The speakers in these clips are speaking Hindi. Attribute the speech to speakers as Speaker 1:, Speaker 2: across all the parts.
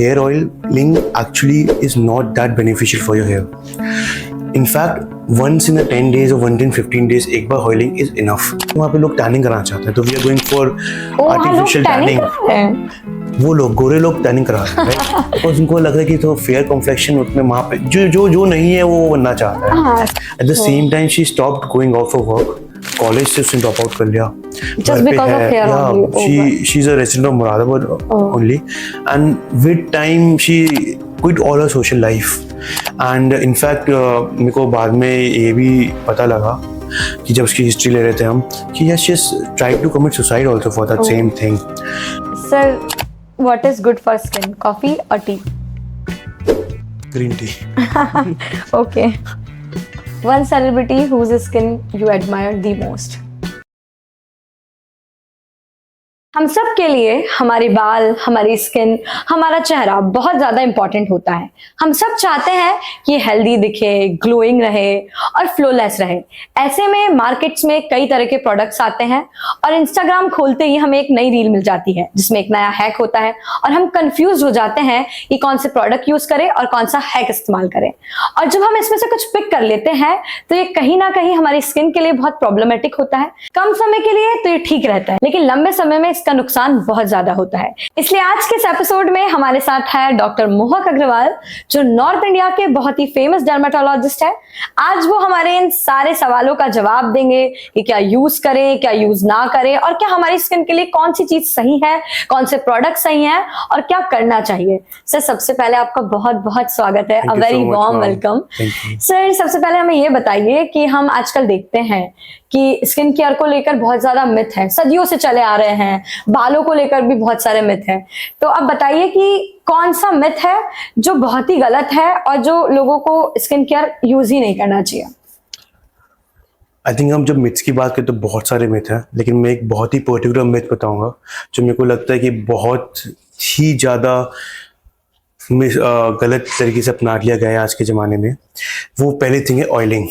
Speaker 1: Hair oiling actually is not that beneficial for your hair. In fact, once in a 10 days or once in 15 days एक बार oiling is enough. वहाँ पे लोग टैनिंग कराना चाहते हैं तो we are going for artificial tanning. वो लोग गोरे लोग टैनिंग करा रहे हैं right? Because उनको लग रहा है कि तो फेयर कॉम्प्लेक्शन उसमें वहाँ पे जो नहीं है वो बनना चाहता है. At the same time she stopped going out for work. College से उसने ड्रॉप आउट कर लिया.
Speaker 2: Just because of hair only.
Speaker 1: She's a resident of Moradabad only, and with time she quit all her social life. And in fact मेरे को बाद में ये भी पता लगा कि जब उसकी हिस्ट्री ले रहे थे हम कि yes she's tried to commit suicide also for that same thing.
Speaker 2: Sir, what is good for skin? Coffee or tea?
Speaker 1: Green tea.
Speaker 2: Okay. One celebrity whose skin you admire the most. हम सब के लिए हमारे बाल, हमारी स्किन, हमारा चेहरा बहुत ज़्यादा इम्पॉर्टेंट होता है. हम सब चाहते हैं कि हेल्दी दिखे, ग्लोइंग रहे और फ्लोलेस रहे. ऐसे में मार्केट्स में कई तरह के प्रोडक्ट्स आते हैं और इंस्टाग्राम खोलते ही हमें एक नई रील मिल जाती है जिसमें एक नया हैक होता है और हम कंफ्यूज हो जाते हैं कि कौन से प्रोडक्ट यूज करें और कौन सा हैक इस्तेमाल करें. और जब हम इसमें से कुछ पिक कर लेते हैं तो ये कहीं ना कहीं हमारी स्किन के लिए बहुत प्रॉब्लमेटिक होता है. कम समय के लिए तो ये ठीक रहता है लेकिन लंबे समय में इसका नुकसान बहुत ज्यादा होता है. इसलिए आज के इस एपिसोड में हमारे साथ है डॉक्टर मोहक अग्रवाल जो नॉर्थ इंडिया के बहुत ही फेमस डर्मेटोलॉजिस्ट है. आज वो हमारे इन सारे सवालों का जवाब देंगे कि क्या यूज करें, क्या यूज ना करें और क्या हमारी स्किन के लिए कौन सी चीज सही है, कौन से प्रोडक्ट सही हैं और क्या करना चाहिए. सर सबसे पहले आपका बहुत बहुत स्वागत है. A very warm welcome. Sir सबसे पहले हमें ये बताइए कि हम आजकल देखते हैं कि स्किन केयर को लेकर बहुत ज्यादा मिथ है, सदियों से चले आ रहे हैं. बालों को लेकर भी बहुत सारे मिथ हैं. तो अब बताइए कि कौन सा मिथ है जो बहुत ही गलत है और जो लोगों को स्किन केयर यूज ही नहीं करना चाहिए.
Speaker 1: आई थिंक हम जब मिथ्स की बात करें तो बहुत सारे मिथ हैं लेकिन मैं एक बहुत ही पर्टिकुलर मिथ बताऊंगा जो मेरे को लगता है कि बहुत ही ज़्यादा गलत तरीके से अपना लिया गया है आज के ज़माने में. वो पहली थिंग है ऑयलिंग.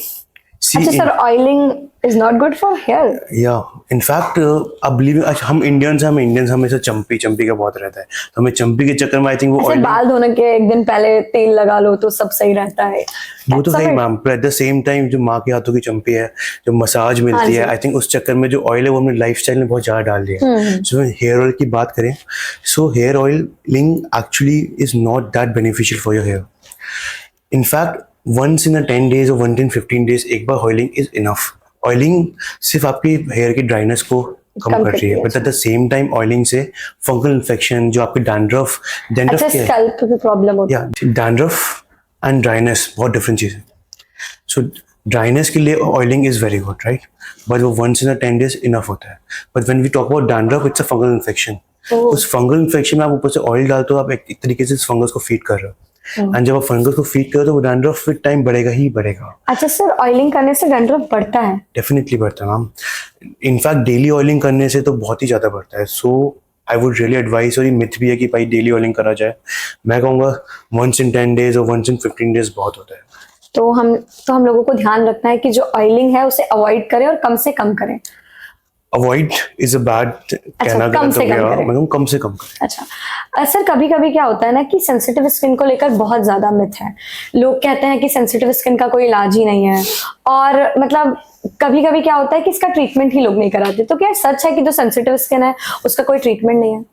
Speaker 2: अच्छा sir, oiling is not good for hair.
Speaker 1: या इनफैक्ट अब बिलीव हम इंडियंस हमेशा चंपी का बहुत रहता है तो हमें चंपी के चक्कर में आई थिंक वो
Speaker 2: बाल धोने के एक दिन पहले तेल लगा लो तो सब सही रहता है.
Speaker 1: वो तो सही मैम, पर एट द सेम टाइम जो माँ के हाथों की चंपी है, जो मसाज मिलती है, आई थिंक उस चक्कर में जो ऑयल है वो हमने लाइफस्टाइल में बहुत ज्यादा डाल दिया है. सो हेयर ऑयल की बात करें so hair oiling actually is not that beneficial for your hair. In fact once in a 10 days or once in 15 days एक बार ऑयलिंग इज इनफ. ऑयलिंग सिर्फ आपकी हेयर की ड्राइनेस को कम कर रही है but at the same time oiling से फंगल इन्फेक्शन, जो आपके डैंड्रफ
Speaker 2: स्कैल्प की प्रॉब्लम होती है.
Speaker 1: डैंड्रफ एंड ड्राइनेस बहुत डिफरेंट चीज है. सो ड्राइनेस के लिए oiling is very good right but वो once in a 10 days enough होता है. But when we talk about dandruff it's a fungal infection. उस फंगल इन्फेक्शन में आप ऊपर से ऑयल डालते हो, आप एक तरीके से इस फंगस को फीड कर रहे हो एंड जब आप फंगस को फीड करो तो वो डैंड्रफ विद टाइम बढ़ेगा ही बढ़ेगा.
Speaker 2: अच्छा सर, ऑयलिंग करने से डैंड्रफ बढ़ता है?
Speaker 1: डेफिनेटली बढ़ता है मैम. इनफैक्ट डेली ऑयलिंग करने से तो बहुत ही ज्यादा बढ़ता है. सो आई वुड रियली एडवाइस, और ये मिथ भी है कि भाई डेली ऑयलिंग करा जाए. मैं कहूँगा once in 10 days और once in 15 days बहुत होता है.
Speaker 2: तो हम लोगों को ध्यान रखना है कि जो ऑयलिंग है उसे अवॉइड करें और कम से कम करें.
Speaker 1: अवॉइड इज अ बैड कहना गलत हो गया, मतलब कम से कम करें.
Speaker 2: अच्छा सर, कभी कभी क्या होता है ना कि सेंसिटिव स्किन को लेकर बहुत ज्यादा मिथ है. लोग कहते हैं कि सेंसिटिव स्किन का कोई इलाज ही नहीं है और मतलब कभी कभी क्या होता है कि इसका ट्रीटमेंट ही लोग नहीं कराते. तो क्या सच है कि जो सेंसिटिव स्किन है उसका कोई ट्रीटमेंट नहीं है?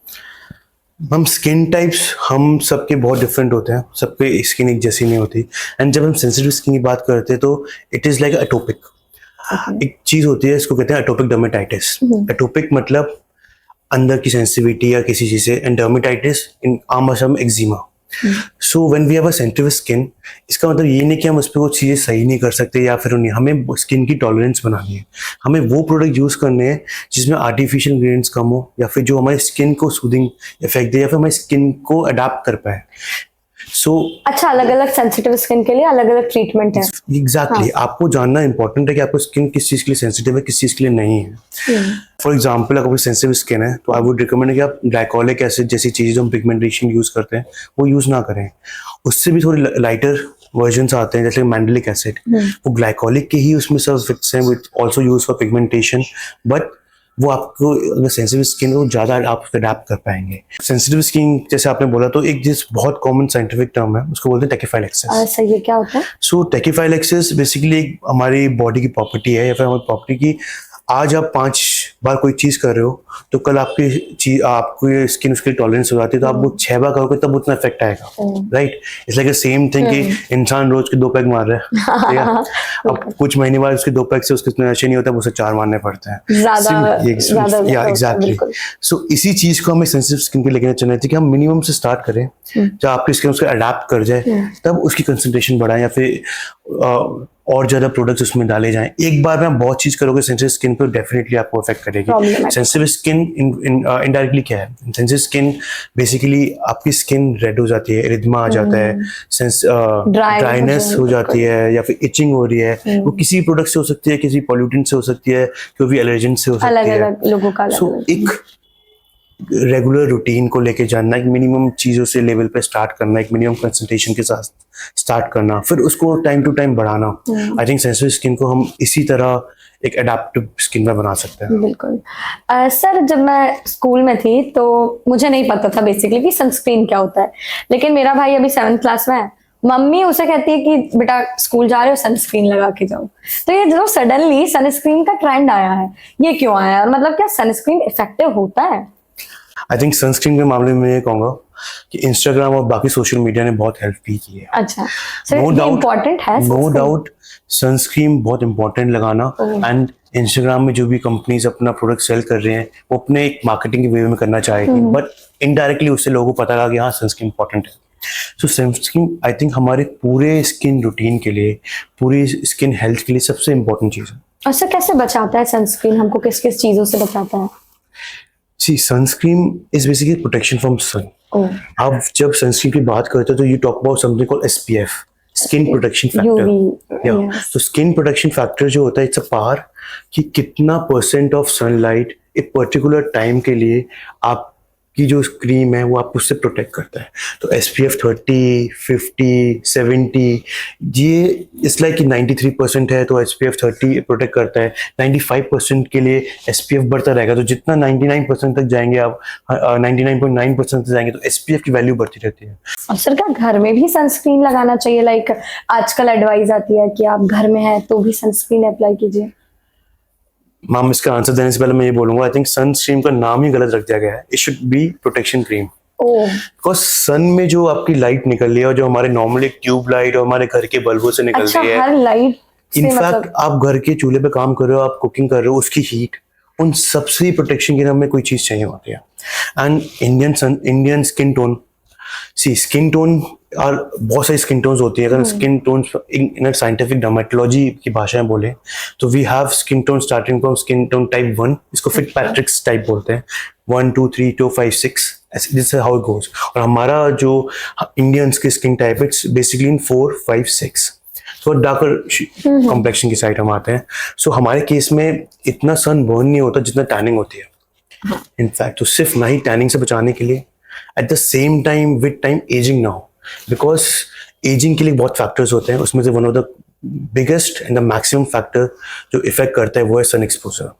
Speaker 1: हम स्किन टाइप्स हम सबके बहुत डिफरेंट होते हैं, सबके स्किन एक जैसी नहीं होती. एंड जब हम सेंसिटिव स्किन की बात करते हैं तो इट इज लाइक एटोपिक. एक चीज होती है, इसको कहते हैं एटोपिक डर्मेटाइटिस. एटोपिक मतलब अंदर की सेंसिटिविटी या किसी चीज से, एंड डर्मेटाइटिस इन आम भाषा में eczema. So when we have a sensitive skin, इसका मतलब ये नहीं कि हम उस पर कुछ चीजें सही नहीं कर सकते या फिर नहीं. हमें स्किन की टॉलरेंस बनानी है. हमें वो प्रोडक्ट यूज करने हैं जिसमें आर्टिफिशियल इंग्रेडिएंट्स कम हो या फिर जो हमारी स्किन को सूदिंग इफेक्ट दे या फिर हमारी स्किन को अडेप्ट कर पाए.
Speaker 2: अच्छा, अलग अलग सेंसिटिव स्किन के लिए अलग अलग ट्रीटमेंट है.
Speaker 1: एग्जैक्टली. आपको जानना इंपॉर्टेंट है कि आपको स्किन किस चीज के लिए सेंसिटिव है, किस चीज के लिए नहीं है. फॉर एग्जाम्पल अगर सेंसिटिव स्किन है तो आई वुड रिकमेंड कि आप ग्लाइकोलिक एसिड जैसी चीजें जो हम पिगमेंटेशन यूज करते हैं वो यूज ना करें. उससे भी थोड़ी लाइटर वर्जन आते हैं जैसे मैंडेलिक एसिड. वो ग्लाइकोलिक के ही उसमें सब फिक्स हैं, which also use for pigmentation. But वो आपको अगर सेंसिटिव स्किन हो ज़्यादा आप अडेप्ट कर पाएंगे। सेंसिटिव स्किन जैसे आपने बोला तो एक जिस बहुत कॉमन साइंटिफिक टर्म है उसको बोलते हैं टैकिफाइलैक्सिस।
Speaker 2: सही है, क्या होता है?
Speaker 1: सो टैकिफाइलैक्सिस बेसिकली एक हमारी बॉडी की प्रॉपर्टी है या फिर हमारी प्रॉपर्टी की आज आप 5 बार कोई चीज़ कर रहे हो तो कल आपकी स्किन उसके लिए टॉलरेंस हो जाती है, तो आप वो 6 बार करोगे तब उतना इफेक्ट आएगा, right. It's like same thing कि इंसान रोज के 2 पैग मार रहा है, ठीक है। अब कुछ महीने बाद उसके 2 पैग से उसके इतना नशे नहीं होता, उसे 4 मारने पड़ते हैं।
Speaker 2: ज्यादा
Speaker 1: एग्जैक्टली। सो इसी चीज को हमें सेंसिटिव स्किन पे लेके चलना चाहिए कि हम मिनिमम से स्टार्ट करें, जब आपकी स्किन उसको अडेप्ट कर जाए तब उसकी कंसंट्रेशन बढ़ाएं या फिर और ज्यादा प्रोडक्ट्स उसमें डाले जाएं। एक बार में आप बहुत चीज करोगे सेंसिटिव स्किन पर डेफिनेटली आपको अफेक्ट करेगी। सेंसिटिव स्किन इनडायरेक्टली क्या है? सेंसिटिव स्किन बेसिकली आपकी स्किन रेड हो जाती है, एरिथमा आ जाता है, ड्राइनेस हो जाती है या फिर इचिंग हो रही है। वो किसी प्रोडक्ट से हो सकती है, किसी पॉल्यूटेंट से हो सकती है, कोई एलर्जन से हो सकती है।
Speaker 2: अलग-अलग लोगों का अलग।
Speaker 1: एक रेगुलर रूटीन को लेके जानना, एक मिनिमम चीजों से लेवल पे स्टार्ट करना, एक मिनिमम कंसंट्रेशन के साथ स्टार्ट करना, फिर उसको टाइम टू टाइम बढ़ाना। आई थिंक सेंसिटिव स्किन को हम इसी तरह एक अडेप्टिव स्किन में बना सकते हैं।
Speaker 2: बिल्कुल। सर, जब मैं स्कूल में थी तो मुझे नहीं पता था बेसिकली कि सनस्क्रीन क्या होता है, लेकिन मेरा भाई अभी 7th क्लास में है। मम्मी उसे कहती है कि बेटा स्कूल जा रहे हो सनस्क्रीन लगा के जाओ। तो ये जो सडनली सनस्क्रीन का ट्रेंड आया है, ये क्यों आया है और मतलब क्या सनस्क्रीन इफेक्टिव होता है?
Speaker 1: आई थिंक सनस्क्रीन के मामले में ये कहूंगा कि इंस्टाग्राम और बाकी सोशल मीडिया ने बहुत हेल्प भी की है।
Speaker 2: अच्छा, सर ये इम्पोर्टेंट है?
Speaker 1: नो डाउट सनस्क्रीन बहुत इंपॉर्टेंट लगाना। एंड इंस्टाग्राम में जो भी कंपनीज अपना प्रोडक्ट सेल कर रहे हैं वो अपने एक मार्केटिंग के वे में करना चाहेगी, बट इनडायरेक्टली उससे लोगों को पता लगा कि हाँ सनस्क्रीन इंपॉर्टेंट है। सो सनस्क्रीन आई थिंक हमारे पूरे स्किन रूटीन के लिए, पूरी स्किन हेल्थ के लिए सबसे इंपॉर्टेंट चीज है।
Speaker 2: और सर कैसे बचाता है सनस्क्रीन हमको, किस किस चीजों से बचाता है?
Speaker 1: See, sunscreen is basically protection from sun. अब जब सनस्क्रीन की बात करते हैं तो you talk about something called SPF, skin protection factor. तो स्किन प्रोटेक्शन फैक्टर जो होता है इट्स अ पावर कि कितना % ऑफ सनलाइट एक पर्टिकुलर टाइम के लिए आपकी जो क्रीम है वो आपको उससे प्रोटेक्ट करता है। तो SPF 30, 50, 70, ये इट्स लाइक कि 93% है तो SPF 30 प्रोटेक्ट करता है। 95% के लिए SPF बढ़ता रहेगा, तो जितना 99% तक जाएंगे आप, 99.9% तक जाएंगे तो SPF की वैल्यू बढ़ती रहती है।
Speaker 2: और सर क्या घर में भी सनस्क्रीन लगाना चाहिए? लाइक आजकल एडवाइस आती है कि आप घर में हैं तो भी सनस्क्रीन अप्लाई कीजिए।
Speaker 1: मैम इसका आंसर देने से पहले मैं ये बोलूंगा, आई थिंक सनस्क्रीन का नाम ही गलत रख दिया गया है। It should be protection cream. Because sun में जो आपकी लाइट निकल रही है और जो हमारे नॉर्मली ट्यूब लाइट और हमारे घर के बल्बों से निकल रही है,
Speaker 2: हर लाइट
Speaker 1: इनफैक्ट आप घर के चूल्हे पे काम कर रहे हो, आप कुकिंग कर रहे हो, उसकी हीट, उन सबसे प्रोटेक्शन के लिए हमें कोई चीज चाहिए होती है। And Indian skin tone, skin tone और बहुत सारी स्किन टोन्स होती है। अगर skin tones in scientific dermatology की भाषा में बोले तो we have skin tone starting from skin tone type 1, इसको फिटपैट्रिक्स टाइप बोलते हैं, 1 2 3 4 5 6, this is how it goes. और हमारा जो इंडियंस की स्किन टाइप इट्स बेसिकली इन 4 5 6, तो डार्कर कॉम्प्लेक्शन की साइड हम आते हैं। सो हमारे केस में इतना सन बर्न नहीं होता जितना टैनिंग होती है। इनफैक्ट तो सिर्फ ना ही टैनिंग से बचाने के लिए, eight the same time with time ageing ना हो, बिकॉज एजिंग के लिए बहुत फैक्टर्स होते हैं, उसमें से one of the biggest and the maximum factor जो इफेक्ट करता है वो है सन एक्सपोजर।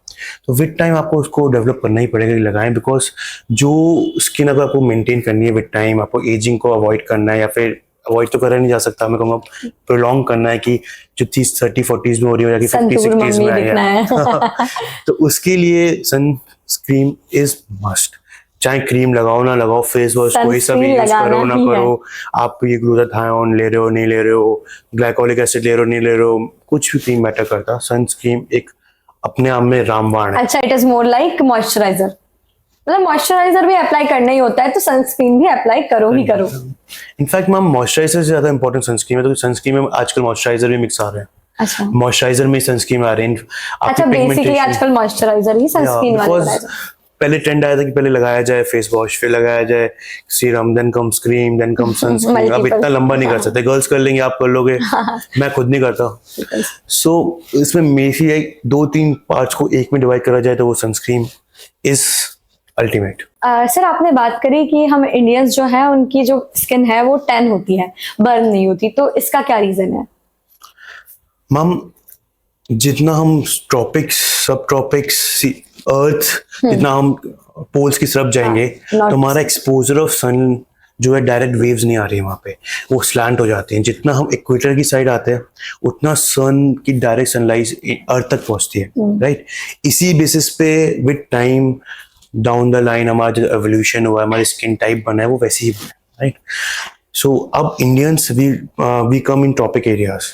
Speaker 1: तो विद टाइम आपको उसको डेवलप करना ही पड़ेगा, लगाएं, बिकॉज जो स्किन अगर आपको मेंटेन करनी है विद टाइम, आपको एजिंग को अवॉइड करना है, या फिर अवॉइड तो करा नहीं जा सकता, मैं कहूँगा प्रोलॉन्ग करना है कि जो 30 30 40s में हो रही हो या कि 50 60s में है तो उसके लिए सनस्क्रीन इज मस्ट। चाहे क्रीम लगाओ ना लगाओ, फेस वॉश कोई सा भी यूज करो ना करो, आप ये ग्लूटाथायोन ले रहे हो नहीं ले रहे हो, ग्लाइकोलिक एसिड ले रहे हो नहीं ले रहे हो, कुछ भी क्रीम मैटर करता, सनस्क्रीन एक अपने आप में रामबाण है।
Speaker 2: अच्छा, it is more like moisturiser, मतलब मॉइस्चराइजर भी अप्लाई करना ही होता है तो सनस्क्रीन भी अप्लाई करो ही करो।
Speaker 1: इनफैक्ट मैम मॉइस्चराइजर से ज्यादा इंपॉर्टेंट सनस्क्रीन है, तो सनस्क्रीन में आजकल मॉइस्चराइजर भी मिक्स आ रहे हैं।
Speaker 2: अच्छा,
Speaker 1: मॉइस्चराइजर में सनस्क्रीन आ रहे हैं।
Speaker 2: अच्छा, बेसिकली आजकल मॉइस्चराइजर ही सनस्क्रीन वाला।
Speaker 1: पहले ट्रेंड आया था कि पहले लगाया जाए फेस वॉश, फिर लगाया जाए serum, then comes cream, then comes sunscreen. अब इतना लंबा नहीं कर सकते, गर्ल्स कर लेंगे, आप कर लोगे, मैं खुद नहीं करता। सो इसमें मेरी एक 2-3 पार्ट्स को एक में डिवाइड करा जाए तो वो सनस्क्रीन इज अल्टीमेट।
Speaker 2: सर आपने बात करी कि हम इंडियंस जो है उनकी जो स्किन है वो टैन होती है, बर्न नहीं होती, तो इसका क्या रीजन है?
Speaker 1: मैम जितना हम ट्रॉपिक्स सब ट्रॉपिक्स अर्थ जितना हम पोल्स की तरफ जाएंगे तो हमारा एक्सपोजर ऑफ सन जो है डायरेक्ट वेव्स नहीं आ रही है वहाँ पे, वो स्लैंट हो जाती हैं। जितना हम इक्वेटर की साइड आते हैं उतना सन की डायरेक्ट सनलाइट अर्थ तक पहुँचती है, राइट। इसी बेसिस पे with time down the line हमारा जो एवोल्यूशन हुआ है, हमारी स्किन टाइप बना है वो वैसे ही बना है, राइट। सो अब Indians we come in tropic areas,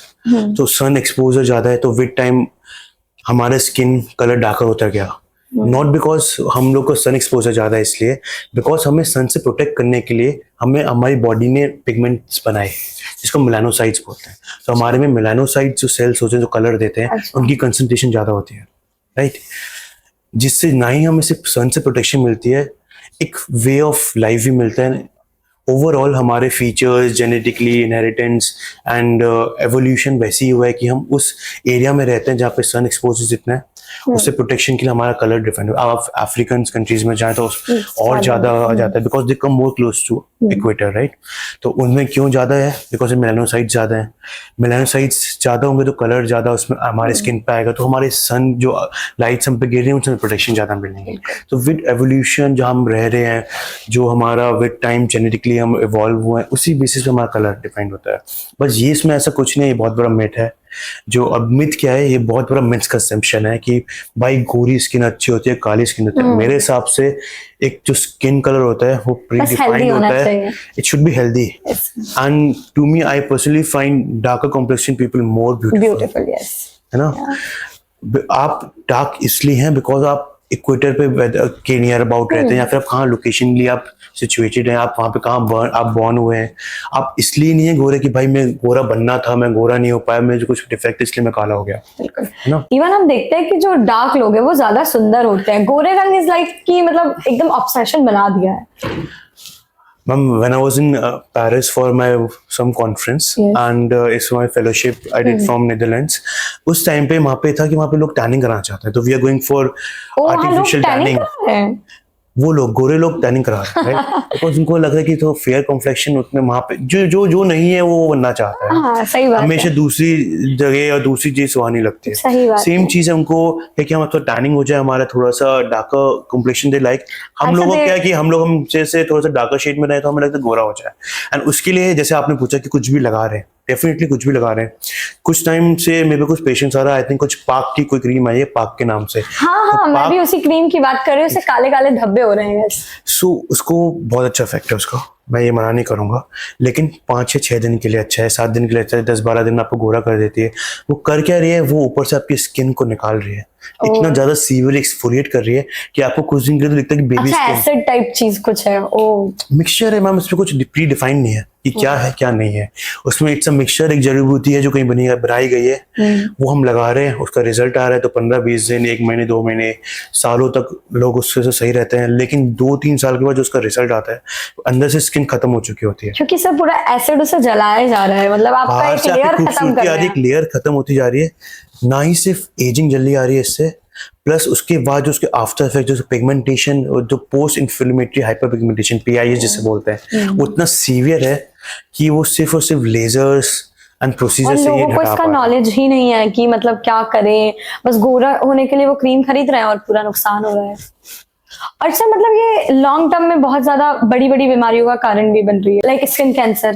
Speaker 1: तो सन एक्सपोजर ज़्यादा है, तो विद टाइम हमारा स्किन कलर डार्कर होता गया। नॉट बिकॉज हम लोग को सन एक्सपोजर ज़्यादा है इसलिए, बिकॉज हमें सन से प्रोटेक्ट करने के लिए हमें हमारी बॉडी ने पिगमेंट्स बनाए जिसको मेलानोसाइट्स बोलते हैं। तो हमारे में मेलानोसाइट्स जो सेल्स होते हैं जो कलर देते हैं, उनकी कंसंट्रेशन ज़्यादा होती है, राइट। जिससे ना ही हमें सिर्फ सन से प्रोटेक्शन मिलती है, एक वे ऑफ लाइफ भी मिलता है। ओवरऑल हमारे features, genetically, inheritance and evolution वैसे ही हुआ है कि हम उस एरिया में रहते हैं जहाँ पे सन एक्सपोजर जितना है, उससे प्रोटेक्शन के लिए हमारा कलर डिफरेंट है। आप अफ्रीकन कंट्रीज में जाए तो और ज्यादा आ जाता है, because they come more close to equator, right. तो उनमें क्यों ज्यादा है? बिकॉज मेलानोसाइट्स ज्यादा है। मेलानोसाइट्स ज्यादा होंगे तो कलर ज्यादा उसमें हमारे स्किन पे आएगा, तो हमारे सन जो लाइट्स हम पे गिर रही है उनसे प्रोटेक्शन ज्यादा मिलेंगे। तो विद एवोल्यूशन जहाँ हम रह रहे हैं, जो हमारा विद टाइम जेनेटिकली हम इवॉल्व हुए हैं, उसी बेसिस पे हमारा कलर डिफाइंड होता है। बस ये इसमें ऐसा कुछ नहीं है, बहुत बड़ा मिथ है। जो अब मिथ क्या है, ये बहुत बड़ा मिसकंसेप्शन है कि भाई गोरी स्किन अच्छी होती है, काली स्किन होती है। मेरे हिसाब से एक जो स्किन कलर होता है वो प्री डिफाइंड होता है, it should be healthy. And to me I personally find darker complexion people more beautiful, है ना। आप डार्क इसलिए हैं बिकॉज आप इक्वेटर पे के नियर अबाउट रहते हैं, या फिर आप कहाँ लोकेशन लिए आप सिचुएटेड हैं, आप वहाँ पे कहाँ आप बॉर्न हुए हैं। आप इसलिए नहीं है गोरे कि भाई मैं गोरा बनना था, मैं गोरा नहीं हो पाया, मुझे कुछ डिफेक्ट इसलिए मैं काला हो गया।
Speaker 2: बिल्कुल। इवन हम देखते हैं कि जो डार्क लोग हैं वो ज्यादा सुंदर होते हैं, गोरे रंग इज लाइक कि मतलब एकदम ऑब्सेशन बना दिया है।
Speaker 1: Ma'am, when I was in Paris for some conference, and it's my fellowship I did from Netherlands. उस टाइम पे वहाँ पे था कि वहाँ पे लोग टैनिंग कराना चाहते हैं, तो we are going for artificial tanning. वो लोग गोरे लोग टैनिंग करा रहे हैं, बिकॉज उनको लग रहा है कि तो फेयर कॉम्प्लेक्शन उतने वहाँ पे जो नहीं है वो बनना चाहता है।
Speaker 2: हाँ, सही बात
Speaker 1: हमेशा
Speaker 2: है।
Speaker 1: दूसरी जगह या दूसरी चीज सुहानी लगती है।
Speaker 2: सही बात
Speaker 1: सेम चीज है उनको कि हम थोड़ा टैनिंग हो जाए, हमारा थोड़ा सा डार्कर कॉम्प्लेक्शन दे, लाइक हम लोगों क्या कि हम लोग हम जैसे थोड़ा सा डार्कर शेड में रहे तो हमें लगता है गोरा हो जाए। एंड उसके लिए जैसे आपने पूछा कि कुछ भी लगा रहे हैं, डेफिनेटली कुछ भी लगा रहे हैं। कुछ टाइम से मेरे को कुछ पेशेंट्स आ रहा है, आई थिंक कुछ पाक की कोई क्रीम आई है पाक के नाम से।
Speaker 2: हाँ,
Speaker 1: तो
Speaker 2: मैं भी उसी क्रीम की बात कर रही हूँ, उससे काले काले धब्बे हो रहे हैं।
Speaker 1: सो उसको बहुत अच्छा इफेक्ट है उसका, मैं ये मना नहीं करूंगा, लेकिन 5 या 6 दिन के लिए अच्छा है, 7 दिन के लिए अच्छा है, 10-12 दिन आपको गोरा कर देती है। वो कर क्या रही है, वो ऊपर से आपकी स्किन को निकाल रही है, इतना ज्यादा सीवियर एक्सफोलिएट कर रही है कि आपको कुछ दिन के लिए तो दिखता है कि बेबी स्किन
Speaker 2: एसिड टाइप चीज कुछ है। ओ
Speaker 1: मिक्सचर है मैम, उसमें कुछ प्री डिफाइंड नहीं है कि क्या है क्या नहीं है। उसमें इट्स अ मिक्सचर, एक जड़ी बूटी है जो कहीं बनाई गई है, वो हम लगा रहे हैं, उसका रिजल्ट आ रहा है। तो 15-20 दिन, 1 महीने, 2 महीने, सालों तक लोग उससे सही रहते हैं, लेकिन 2-3 साल के बाद जो उसका रिजल्ट आता है अंदर से स्किन खत्म हो चुकी होती है,
Speaker 2: क्योंकि सब पूरा एसिड उसे जलाया जा रहा है। मतलब आपका एक लेयर खत्म कर रहा है,
Speaker 1: एक लेयर खत्म होती जा रही है। ना ही सिर्फ एजिंग जल्दी आ रही है इससे, प्लस उसके बाद जो उसके आफ्टर इफेक्ट, जो पिगमेंटेशन और जो post inflammatory hyper pigmentation PIS जिसे बोलते हैं, वो इतना सीवियर है कि वो सिर्फ और सिर्फ लेजर्स एंड प्रोसीजर से
Speaker 2: लोगों को इसका नॉलेज ही नहीं है कि मतलब क्या करें। बस गोरा होने के लिए वो क्रीम खरीद रहे हैं और पूरा नुकसान हो रहा है। और सर मतलब ये लॉन्ग टर्म में बहुत ज्यादा बड़ी बड़ी बीमारियों का कारण भी बन रही है, like skin cancer.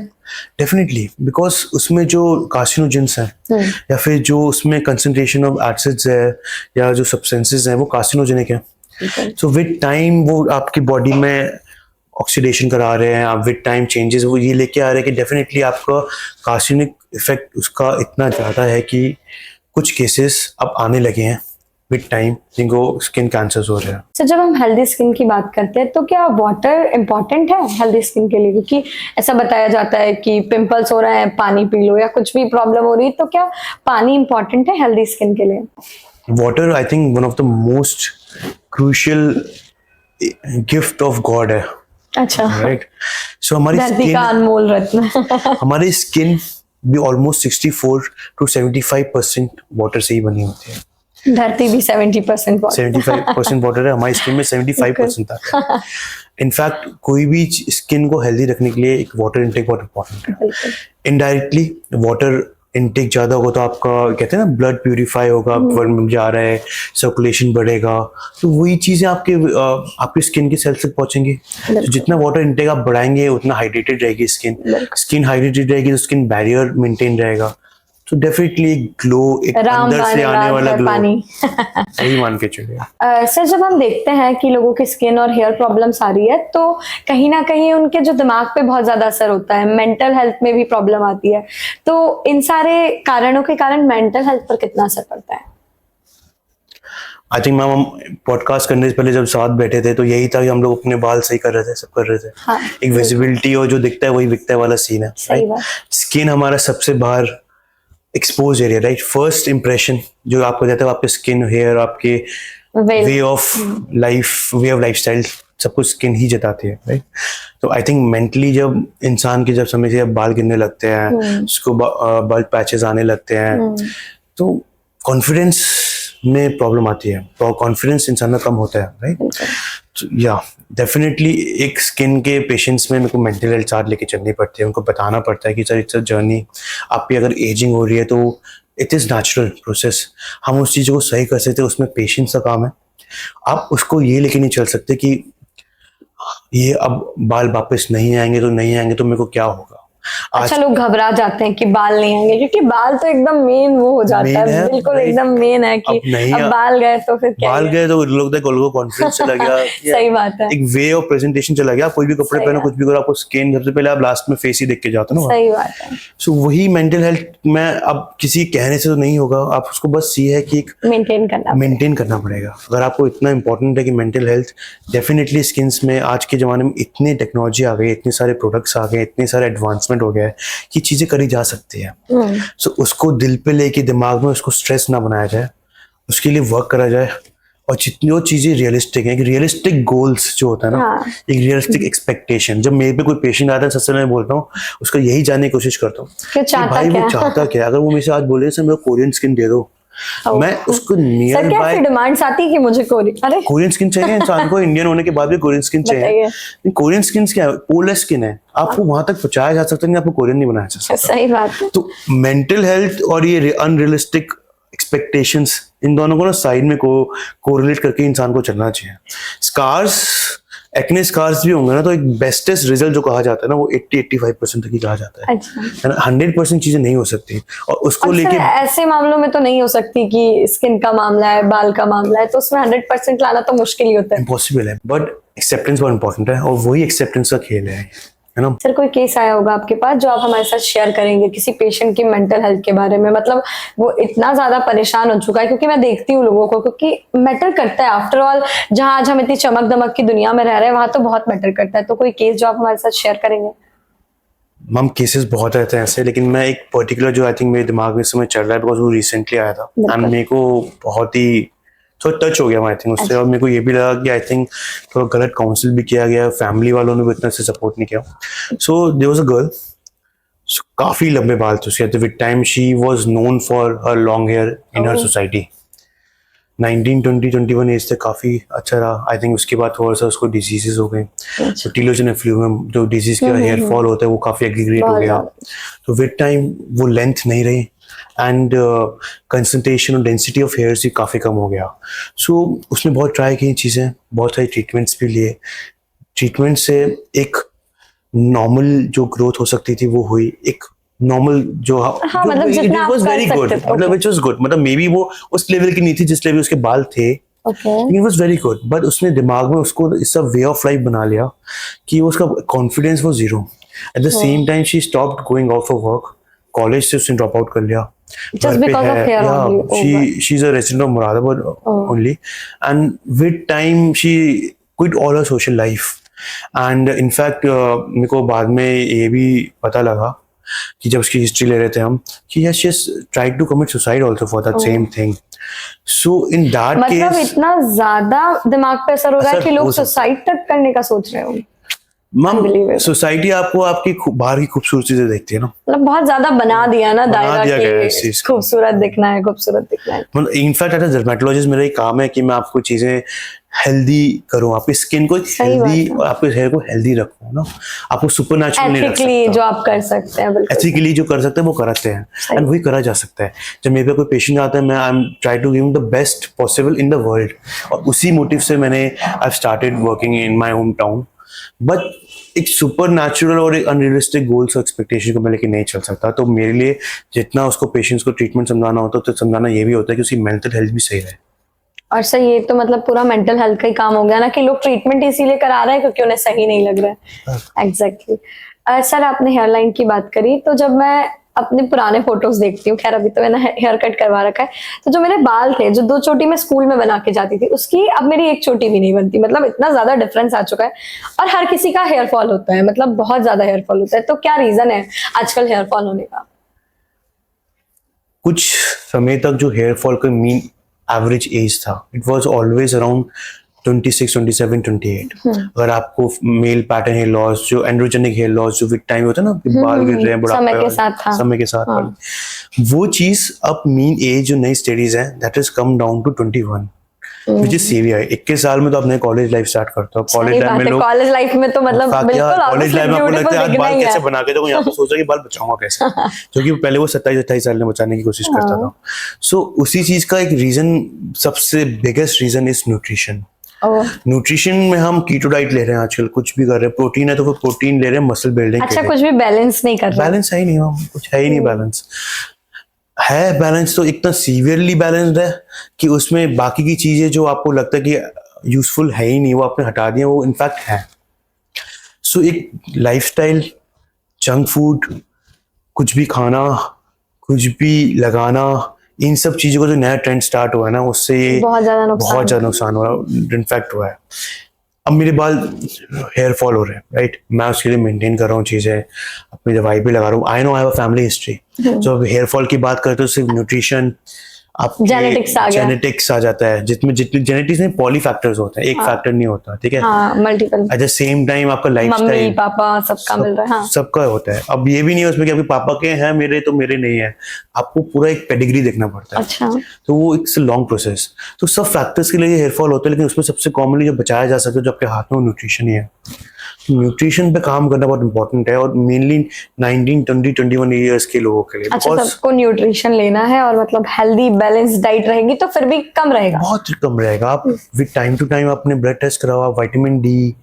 Speaker 1: Definitely, because उसमें जो कार्सिनोजेंस हैं या फिर जो उसमें कंसंट्रेशन ऑफ एसिड्स है या जो सब्सटेंसेस हैं वो कार्सिनोजेनिक है। सो विद टाइम वो आपकी बॉडी में ऑक्सीडेशन करा रहे हैं, आप विद टाइम चेंजेस वो ये लेके आ रहे हैं कि डेफिनेटली आपका कार्सिनिक इफेक्ट उसका इतना ज़्यादा है कि कुछ केसेस अब आने लगे हैं विद टाइम जिनको स्किन कैंसर्स हो रहे हैं।
Speaker 2: सर जब हम हेल्दी स्किन की बात करते हैं तो क्या वाटर इम्पोर्टेंट है हेल्दी स्किन के लिए? क्योंकि ऐसा बताया जाता है कि पिंपल्स हो रहे हैं पानी पी लो, या कुछ भी प्रॉब्लम हो रही है, तो क्या पानी इम्पोर्टेंट है हेल्दी स्किन के लिए?
Speaker 1: Water I think one of the most crucial gift of God है।
Speaker 2: अच्छा,
Speaker 1: राइट। सो हमारी
Speaker 2: धरती का अनमोल रत्न।
Speaker 1: हमारी स्किन भी ऑलमोस्ट 64 to 75% वाटर से ही बनी होती है।
Speaker 2: धरती भी 70% वाटर,
Speaker 1: 75% वाटर है, हमारी स्किन में 75% आता है। इनफैक्ट कोई भी स्किन को हेल्दी रखने के लिए एक वाटर इनटेक बहुत इंपॉर्टेंट है। इनडायरेक्टली वाटर इनटेक ज़्यादा होगा तो आपका कहते हैं ना ब्लड प्यूरिफाई होगा, ब्लड में जा रहा है, सर्कुलेशन बढ़ेगा, तो वही चीज़ें आपकी स्किन की सेल्स तक पहुंचेंगी। तो जितना वाटर इनटेक आप बढ़ाएंगे उतना हाइड्रेटेड रहेगी स्किन हाइड्रेटेड रहेगी तो स्किन बैरियर मेंटेन रहेगा, तो डेफिनेटली ग्लो, एक अंदर से आने वाला ग्लो सही मान के चलिए।
Speaker 2: सर जब हम देखते हैं कि लोगों की स्किन और हेयर प्रॉब्लम्स आ रही है तो कहीं ना कहीं उनके जो दिमाग पे बहुत ज्यादा असर होता है, मेंटल हेल्थ में भी प्रॉब्लम आती है, तो इन सारे कारणों के कारण मेंटल हेल्थ पर कितना असर पड़ता है?
Speaker 1: आई थिंक मैम हम पॉडकास्ट करने से पहले जब साथ बैठे थे तो यही था कि हम लोग अपने बाल सही कर रहे थे, सब कर रहे थे।
Speaker 2: हाँ,
Speaker 1: एक विजिबिलिटी और जो दिखता है वही बिकता है वाला सीन है।
Speaker 2: सही बात।
Speaker 1: स्किन हमारा सबसे बाहर expose area, right? First impression जो आपको देता है आपके स्किन, हेयर, आपके वे ऑफ लाइफस्टाइल, सब कुछ स्किन ही जताती है, राइट? तो आई थिंक मेंटली जब इंसान के जब समय से बाल गिरने लगते हैं, उसको बाल पैचेस आने लगते हैं, तो कॉन्फिडेंस में प्रॉब्लम आती है, तो कॉन्फिडेंस इंसान का कम होता है, राइट? या डेफिनेटली एक स्किन के पेशेंट्स में मेरे को मेंटल हेल्थ चार्ट लेके चलनी पड़ती है, उनको बताना पड़ता है कि सर इट्स अ जर्नी, आपकी अगर एजिंग हो रही है तो इट इज़ नेचुरल प्रोसेस, हम उस चीज़ को सही कर सकते हैं, उसमें पेशेंस का काम है। आप उसको ये लेके नहीं चल सकते कि ये अब बाल वापस नहीं आएंगे तो मेरे को क्या होगा।
Speaker 2: अच्छा, लोग घबरा जाते हैं कि बाल नहीं आएंगे, क्योंकि बाल तो एकदम मेन वो हो जाता है, बिल्कुल एकदम मेन है कि अब बाल गए तो फिर क्या,
Speaker 1: बाल गए तो लोग कॉन्फिडेंस चला गया
Speaker 2: सही बात है,
Speaker 1: एक वे ऑफ प्रेजेंटेशन चला गया, कोई भी कपड़े पहनो, कुछ भी करो, आपको स्किन सबसे पहले आप लास्ट में फेस ही देख के जाते हो ना।
Speaker 2: सही बात है।
Speaker 1: सो वही मेंटल हेल्थ में अब किसी कहने से तो नहीं होगा, आप उसको बस ये है कि मेंटेन करना पड़ेगा। अगर आपको इतना इंपॉर्टेंट है कि मेंटल हेल्थ, डेफिनेटली स्किन्स में आज के जमाने में इतनी टेक्नोलॉजी आ गई, इतने सारे प्रोडक्ट्स आ गए, इतने सारे एडवांसमेंट हो गया है कि चीजें करी जा सकती है। सो उसको दिल पे लेके दिमाग में उसको स्ट्रेस ना बनाया जाए, उसके लिए वर्क करा जाए, और जितनी वो चीजें रियलिस्टिक है, रियलिस्टिक गोल्स जो होता है ना, एक रियलिस्टिक एक्सपेक्टेशन, जब मेरे पे कोई पेशेंट आता है सबसे मैं बोलता हूँ उसको यही जानने की कोशिश करता हूँ कि भाई वो चाहता क्या। अगर वो मेरे से आज बोले सर मेरे को कोरियन स्किन दे दो, मैं उसको नियर बाय
Speaker 2: डिमांड्स आती है कि मुझे
Speaker 1: कोरियन स्किन चाहिए इंसान को, इंडियन होने के बाद भी कोरियन स्किन चाहिए। कोरियन स्किन क्या है? पोलर स्किन है, आपको वहां तक पहुंचाया जा सकता है, आपको कोरियन नहीं बनाया जा सकता।
Speaker 2: सही बात है।
Speaker 1: तो मेंटल हेल्थ और ये अनरियलिस्टिक एक्सपेक्टेशंस, इन दोनों को ना साइड में कोरिलेट करके इंसान को चलना चाहिए। स्कार्स, एक्ने स्कार्स भी होंगे ना, तो एक बेस्टेस्ट रिजल्ट जो कहा जाता है ना वो 80-85% तक ही कहा जाता है। अच्छा। 100% चीजें नहीं हो सकती, और उसको लेके
Speaker 2: ऐसे मामलों में तो नहीं हो सकती कि स्किन का मामला है, बाल का मामला है, तो उसमें 100% लाना तो मुश्किल ही होता है,
Speaker 1: इम्पॉसिबल है। बट एक्सेप्टेंस बहुत इंपॉर्टेंट है, और वही एक्सेप्टेंस का खेल है ना।
Speaker 2: सर कोई केस आया होगा आपके पास जो आप हमारे साथ शेयर करेंगे किसी पेशेंट की मेंटल हेल्थ के बारे में? मतलब वो इतना ज्यादा परेशान हो चुका है, क्योंकि मैं देखती हूँ लोगों को, क्योंकि मैटर करता है आफ्टर ऑल, जहां आज हम इतनी चमक दमक की दुनिया में रह रहे हैं वहां तो बहुत मैटर करता है। तो कोई केस जो आप हमारे साथ शेयर करेंगे?
Speaker 1: मैम केसेस बहुत रहते हैं ऐसे, लेकिन मैं एक पर्टिकुलर जो आई थिंक मेरे दिमाग में इस समय चल रहा है, बिकॉज वो रिसेंटली आया था एंड मेरे को बहुत ही थोड़ा टच हो गया आई थिंक उससे। और मेरे को ये भी लगा कि आई थिंक थोड़ा गलत काउंसिल भी किया गया, फैमिली वालों ने भी इतना से सपोर्ट नहीं किया। So there was a girl, काफी लंबे बाल थे उसके, with time she was known for her long hair in her society. 19-20-21 age तक काफी अच्छा रहा। आई थिंक उसके बाद थोड़ा सा उसको डिजीजेस हो गए, तो टीलोजन एफ्लूवियम जो डिजीज का हेयर फॉल होता है वो काफी एग्रीग्रेट हो गया। तो विद टाइम वो लेंथ नहीं रही, एंड कंसंट्रेशन और डेंसिटी ऑफ हेयर्स भी काफ़ी कम हो गया। सो उसने बहुत ट्राई की चीज़ें, बहुत सारी ट्रीटमेंट्स भी लिए। ट्रीटमेंट से एक नॉर्मल जो ग्रोथ हो सकती थी वो हुई, एक नॉर्मल जो
Speaker 2: मतलब जितना आप
Speaker 1: वेरी गुड, मतलब विच वाज गुड, मतलब मे बी वो उस लेवल की नहीं थी जिस लेवल उसके बाल थे, it was very good, but उसने दिमाग में उसको इस वे ऑफ लाइफ बना लिया कि उसका कॉन्फिडेंस वो zero. Eight the same time she stopped going out for work, college से उसने ड्रॉप आउट कर लिया।
Speaker 2: Just because of hair only.
Speaker 1: She's a resident of Moradabad only, and with time she quit all her social life. And in fact मेरे को बाद में ये भी पता लगा कि जब उसकी हिस्ट्री ले रहे थे हम कि yes she has tried to commit suicide also for that same thing. So in that case
Speaker 2: मतलब इतना ज्यादा दिमाग पे असर हो रहा है कि लोग सुसाइड तक करने का सोच रहे हो।
Speaker 1: Ma'am
Speaker 2: Unbelievable.
Speaker 1: सोसाइटी आपको आपकी बाहर की खूबसूरती से देखती है ना,
Speaker 2: मतलब बहुत ज्यादा बना दिया ना
Speaker 1: बना
Speaker 2: दायरा
Speaker 1: दिया गया है इस
Speaker 2: कि
Speaker 1: चीज को।
Speaker 2: खूबसूरत दिखना है, खूबसूरत दिखना है।
Speaker 1: मतलब इनफैक्ट एज अ डर्मेटोलॉजिस्ट मेरा एक काम है कि मैं आपको चीजें हेल्दी करूं, आपकी स्किन को
Speaker 2: सही बात
Speaker 1: हेल्दी
Speaker 2: है।
Speaker 1: और आपके हेयर को हेल्दी रखूं ना, आपको सुपर नेचुरल नहीं रख
Speaker 2: एथिकली जो
Speaker 1: सकता।
Speaker 2: आप कर सकते हैं, बिल्कुल
Speaker 1: एथिकली जो कर सकते हैं वो कराते हैं,
Speaker 2: सही।
Speaker 1: एंड वही करा जा सकता है। जब मेरे पे कोई पेशेंट आता है, मैं I am try to give the best possible in the world, और उसी मोटिव से मैंने I started working in my hometown. But एक सुपर नेचुरल और एक अनरियलिस्टिक गोल्स और एक्सपेक्टेशन को मैं लेके नहीं चल सकता। तो मेरे लिए जितना उसको पेशेंट्स को ट्रीटमेंट समझाना होता है, तो समझाना ये भी होता है कि उसकी मेंटल हेल्थ भी सही रहे।
Speaker 2: और सर ये तो मतलब पूरा मेंटल हेल्थ का ही काम हो गया ना कि लोग ट्रीटमेंट इसीलिए करा रहे हैं क्योंकि उन्हें सही नहीं लग रहा है। एग्जैक्टली। सर आपने हेयर लाइन की बात करी, तो जब मैं अपने पुराने फोटोज देखती हूँ, खैर अभी तो मैंने हेयर कट करवा रखा है, तो जो मेरे बाल थे, जो 2 चोटी मैं स्कूल में बना के जाती थी, उसकी अब मेरी 1 चोटी भी नहीं बनती। मतलब इतना ज्यादा डिफरेंस आ चुका है। और हर किसी का हेयर फॉल होता है, मतलब बहुत ज्यादा हेयर फॉल होता है। तो क्या रीजन है आजकल हेयर फॉल होने का?
Speaker 1: कुछ समय तक जो हेयर फॉल का मीन एवरेज एज था, इट वाज ऑलवेज अराउंड 26, 27, 28। अगर आपको मेल पैटर्न हेयर लॉस, जो एंड्रोजेनिक हेयर लॉस जो विद टाइम होता है ना, कि बाल गिर रहे हैं
Speaker 2: समय के
Speaker 1: बुढ़ापे
Speaker 2: साथ था।
Speaker 1: समय के साथ
Speaker 2: हाँ।
Speaker 1: वाली, वो चीज अब मीन एज जो नई स्टडीज है, that is come down to 21, which is severe. 21 साल में तो आपने कॉलेज लाइफ स्टार्ट करते हो। कॉलेज
Speaker 2: सही
Speaker 1: लाइफ
Speaker 2: बात
Speaker 1: में
Speaker 2: है,
Speaker 1: लोग
Speaker 2: कॉलेज लाइफ में तो मतलब बिल्कुल
Speaker 1: कॉलेज लाइफ में आपको लगता है आज
Speaker 2: दिखना
Speaker 1: बाल
Speaker 2: ही
Speaker 1: कैसे
Speaker 2: है।
Speaker 1: बना के देखो, यहाँ पे सोच रहा कि बाल बचाऊंगा कैसे, क्योंकि पहले वो 27-28 साल में बचाने की कोशिश करता था। सो उसी चीज का एक रीजन, सबसे biggest reason is nutrition.
Speaker 2: Oh,
Speaker 1: nutrition में हम कीटो डाइट ले रहे हैं आजकल, कुछ भी कर रहे हैं। प्रोटीन है तो फिर प्रोटीन ले रहे हैं मसल बिल्डिंग के
Speaker 2: अच्छा,
Speaker 1: लिए।
Speaker 2: कुछ भी बैलेंस नहीं कर रहे।
Speaker 1: बैलेंस है ही नहीं, हम कुछ है ही नहीं बैलेंस। है बैलेंस तो इतना सीवियरली बैलेंस्ड है कि उसमें बाकी की चीजें जो आपको लगता है कि यूजफुल है ही नहीं, वो आपने हटा दिया, वो इनफैक्ट है। सो एक लाइफस्टाइल, जंक फूड, कुछ भी खाना, कुछ भी लगाना, इन सब चीजों का जो नया ट्रेंड स्टार्ट हुआ है ना, उससे ये
Speaker 2: बहुत ज्यादा नुकसान
Speaker 1: बहुत ज्यादा नुकसान हो रहा है, इनफैक्ट हुआ है। अब मेरे बाल हेयर फॉल हो रहे हैं, राइट, मैं उसके लिए मेंटेन कर रहा हूँ चीजें, अपनी दवाई भी लगा रहा हूँ। I know I have a family history. तो अब हेयर फॉल की बात करते हो, सिर्फ न्यूट्रिशन,
Speaker 2: Genetics आ
Speaker 1: आपके
Speaker 2: गया।
Speaker 1: जेनेटिक्स आ जाता है, जितने जितने जेनेटिक्स में पॉली फैक्टर्स होते हैं, एक फैक्टर नहीं होता, ठीक है।
Speaker 2: हाँ, multiple.
Speaker 1: Eight the same time आपका
Speaker 2: मम्मी
Speaker 1: लाइफस्टाइल
Speaker 2: पापा सबका मिल रहा है। हाँ,
Speaker 1: सबका होता है। अब ये भी नहीं है उसमें कि आपके पापा के हैं मेरे तो मेरे नहीं है, आपको पूरा एक पेडिग्री देखना पड़ता है।
Speaker 2: अच्छा।
Speaker 1: तो वो इट्स लॉन्ग प्रोसेस। तो सब फैक्टर्स के लिए हेयर फॉल होता है, लेकिन उसमें सबसे कॉमनली जो बचाया जा सकता है, जो आपके हाथ में, वो न्यूट्रिशन ही है। न्यूट्रिशन पे काम करना बहुत इंपॉर्टेंट है, और मेनली 19, 20, 21 ईयर्स के लोगों के लिए।
Speaker 2: अच्छा,
Speaker 1: बिकॉज
Speaker 2: सबको न्यूट्रिशन लेना है और मतलब हेल्दी बैलेंस डाइट रहेगी तो फिर भी कम रहेगा।
Speaker 1: बहुत कम रहेगा। आप विद टाइम टू टाइम अपने ब्लड टेस्ट कराओ, आप vitamin D,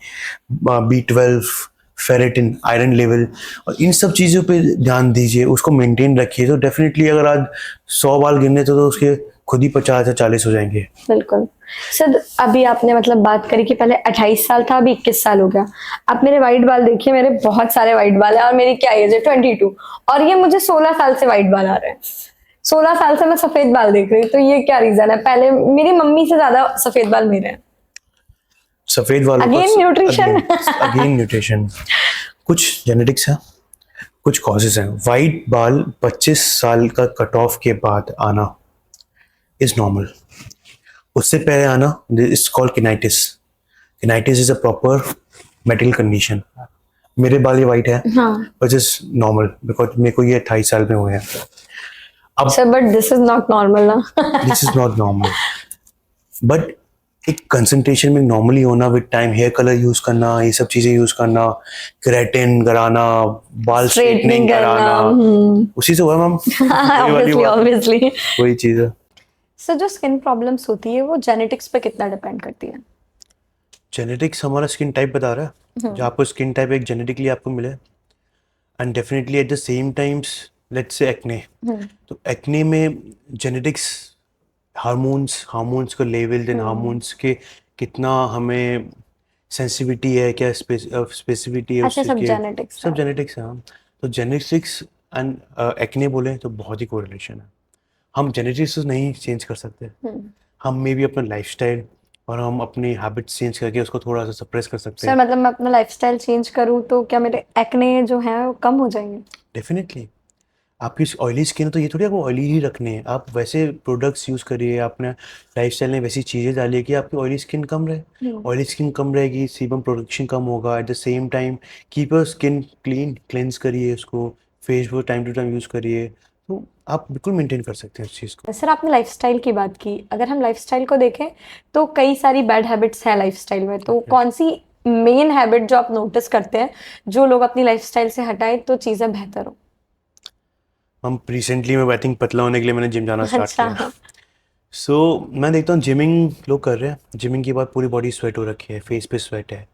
Speaker 1: B12, ferritin, iron level, और इन सब चीज़ों पे ध्यान दीजिए, उसको मेंटेन रखिए। तो डेफिनेटली अगर आज 100 बाल गिरने थे तो उसके खुद ही 50 या 40 हो जाएंगे।
Speaker 2: बिल्कुल। सर अभी आपने मतलब बात करी कि पहले 28 साल था, अभी 21 साल हो गया। आप मेरे वाइट बाल देखिए, मेरे बहुत सारे वाइट बाल है और मेरी क्या एज है, 22, और ये मुझे 16 साल से वाइट बाल आ रहे हैं। 16 साल से मैं सफेद बाल देख रही हूँ, तो ये क्या रीजन है? पहले मेरी मम्मी से ज्यादा सफेद बाल मेरे हैं।
Speaker 1: सफेद वालों
Speaker 2: Again nutrition.
Speaker 1: अगेन न्यूट्रिशन, कुछ जेनेटिक्स है, कुछ कॉजेज हैं। वाइट बाल 25 साल का कट ऑफ के बाद आना इज नॉर्मल। उससे पहले आना इज कॉल्ड किनाइटिस। किनाइटिस is a proper medical condition. मेरे बाल ये वाइट है,
Speaker 2: हाँ
Speaker 1: विच इज नॉर्मल, बिकॉज मेरे को ये 28 साल में हुए हैं। अब
Speaker 2: sir, but this is not normal ना।
Speaker 1: This is not normal, but एक कंसंट्रेशन में नॉर्मली होना, with time hair colour use करना, ये सब चीजें यूज करना, केराटिन कराना, बाल स्ट्रेटनिंग कराना, उसी से हुआ मैम। वही वाली
Speaker 2: ऑब्वियसली
Speaker 1: बात,
Speaker 2: ऑब्वियसली।
Speaker 1: वही चीज है।
Speaker 2: सर जो स्किन प्रॉब्लम्स होती है वो जेनेटिक्स पे कितना डिपेंड करती है?
Speaker 1: जेनेटिक्स हमारा स्किन टाइप बता रहा है, जो आपको स्किन टाइप एक जेनेटिकली आपको मिले, and definitely eight the same times let's say acne, तो एक्ने में जेनेटिक्स, हार्मोन्स का लेवल, देन हार्मोन्स के कितना हमें सेंसिटिविटी है, क्या स्पेसिफिटी है
Speaker 2: अच्छा,
Speaker 1: उससे
Speaker 2: सब
Speaker 1: के,
Speaker 2: जेनेटिक्स
Speaker 1: सब जेनेटिक्स है। हम तो जेनेटिक्स एंड एक्ने बोले तो बहुत ही कोरिलेशन है। हम जेनेटिक्स नहीं चेंज कर सकते, हम मे भी अपना लाइफस्टाइल और हम अपनी हैबिट्स चेंज करके उसको थोड़ा सा सप्रेस कर सकते
Speaker 2: सर
Speaker 1: हैं।
Speaker 2: मतलब मैं अपना लाइफस्टाइल चेंज करूँ तो क्या मेरे एक्ने जो है वो कम हो जाएंगे?
Speaker 1: डेफिनेटली आपकी ऑयली स्किन है तो ये थोड़ी आपको ऑयली ही रखनी है, आप वैसे प्रोडक्ट्स यूज़ करिए, आपने लाइफस्टाइल में वैसी चीज़ें डालिए कि आपकी ऑयली स्किन कम रहे। ऑयली स्किन कम रहेगी, सीबम प्रोडक्शन कम होगा, at the same time keep your skin clean, cleanse करिए उसको, face wash time to time use करिए, तो आप बिल्कुल मेंटेन कर सकते हैं इस चीज़ को।
Speaker 2: सर आपने लाइफस्टाइल की बात की, अगर हम लाइफस्टाइल को देखें तो कई सारी बैड हैबिट्स हैं लाइफस्टाइल में, तो कौन सी मेन हैबिट जो आप नोटिस करते हैं जो लोग अपनी लाइफस्टाइल से हटाएं तो चीज़ें बेहतर हो?
Speaker 1: हम रिसेंटली मैं आई थिंक पतला होने के लिए मैंने जिम जाना स्टार्ट
Speaker 2: अच्छा।
Speaker 1: किया। सो मैं देखता हूँ जिमिंग लोग कर रहे हैं, जिमिंग के बाद पूरी बॉडी स्वेट हो रखी है, फेस पे स्वेट है।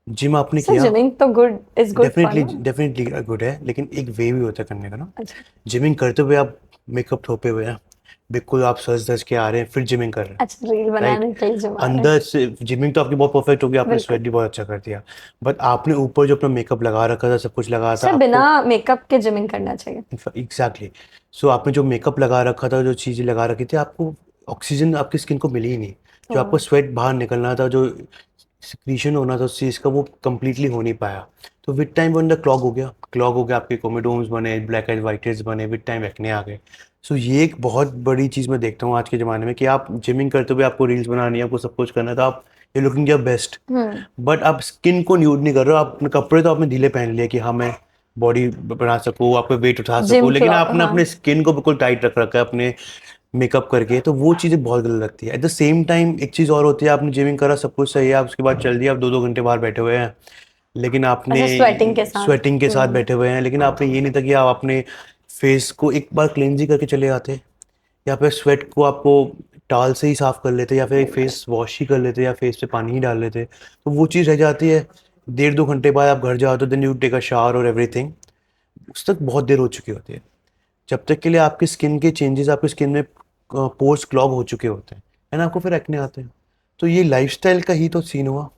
Speaker 1: जिम आपने
Speaker 2: सर
Speaker 1: किया,
Speaker 2: जिमिंग तो good is good for
Speaker 1: definitely
Speaker 2: ना।
Speaker 1: डेफिनेटली गुड है, लेकिन एक वे भी होता है करने का ना।
Speaker 2: अच्छा।
Speaker 1: जिमिंग करते हुए आप मेकअप थोपे हुए हैं, बिल्कुल आप सज धज के आ रहे हैं, फिर जिमिंग कर रहे हैं,
Speaker 2: अच्छा, रील
Speaker 1: राइट।
Speaker 2: बनाने के लिए जिम आ रहे हैं।
Speaker 1: अंदर से जिमिंग तो आपकी बहुत परफेक्ट होगी, आपने
Speaker 2: बिल्कुल।
Speaker 1: स्वेट भी बहुत अच्छा कर दिया, बट आपने ऊपर जो अपना मेकअप लगा रखा था, सब कुछ लगा था
Speaker 2: सर बिना
Speaker 1: आपको।
Speaker 2: मेकअप के जिमिंग करना चाहिए।
Speaker 1: एग्जैक्टली। सो आपने जो मेकअप लगा रखा था, जो चीज़ें लगा रखी थी, आपको ऑक्सीजन आपकी स्किन को मिली ही नहीं। जो आपको
Speaker 2: ओह।
Speaker 1: स्वेट बाहर निकलना था, जो सिक्रीशन होना था उस चीज़ का, वो कंप्लीटली हो नहीं पाया। तो विद टाइम वो अंदर क्लॉग हो गया, आपके कोमेडोम्स बने, ब्लैक एंड वाइट हेड्स बने, विद टाइम एक्ने आ गए। सो ये एक बहुत बड़ी चीज़ मैं देखता हूँ आज के ज़माने में, कि आप जिमिंग करते हुए आपको रील्स बनानी है, आपको सब कुछ करना है, तो आप ये लुकिंग योर बेस्ट, बट आप स्किन को न्यूड नहीं कर रहे हो। आप अपने कपड़े तो आपने ढीले पहन लिए कि हाँ मैं बॉडी बना सकूँ, आप पे वेट उठा
Speaker 2: जिम
Speaker 1: सकूँ, लेकिन
Speaker 2: क्लॉक,
Speaker 1: आपने
Speaker 2: हाँ।
Speaker 1: अपने स्किन को बिल्कुल टाइट रख रखा है अपने मेकअप करके, तो वो चीज़ें बहुत गलत लगती है। एट द सेम टाइम एक चीज़ और होती है, आपने जिमिंग करा, सब कुछ सही है, आप उसके बाद चल दिया, आप 2-2 घंटे बाहर बैठे हुए हैं, लेकिन आपने
Speaker 2: अच्छा, स्वेटिंग के साथ।
Speaker 1: स्वेटिंग के साथ बैठे हुए हैं, लेकिन आपने ये नहीं था कि आप अपने फेस को एक बार क्लींज ही करके चले आते, या फिर स्वेट को आपको टाल से ही साफ कर लेते, या फिर एक फेस वॉश ही कर लेते, या फेस पे पानी ही डाल लेते, तो वो चीज़ रह जाती है। 1.5-2 घंटे बाद आप घर जाओ तो then you take a shower और एवरीथिंग, उस तक बहुत देर हो चुकी होती है। जब तक के लिए आपकी स्किन के चेंजेस, आपकी स्किन में पोर्स क्लॉग हो चुके होते हैं, है ना, आपको फिर एक्ने आते हैं। तो ये लाइफस्टाइल का ही तो सीन हुआ,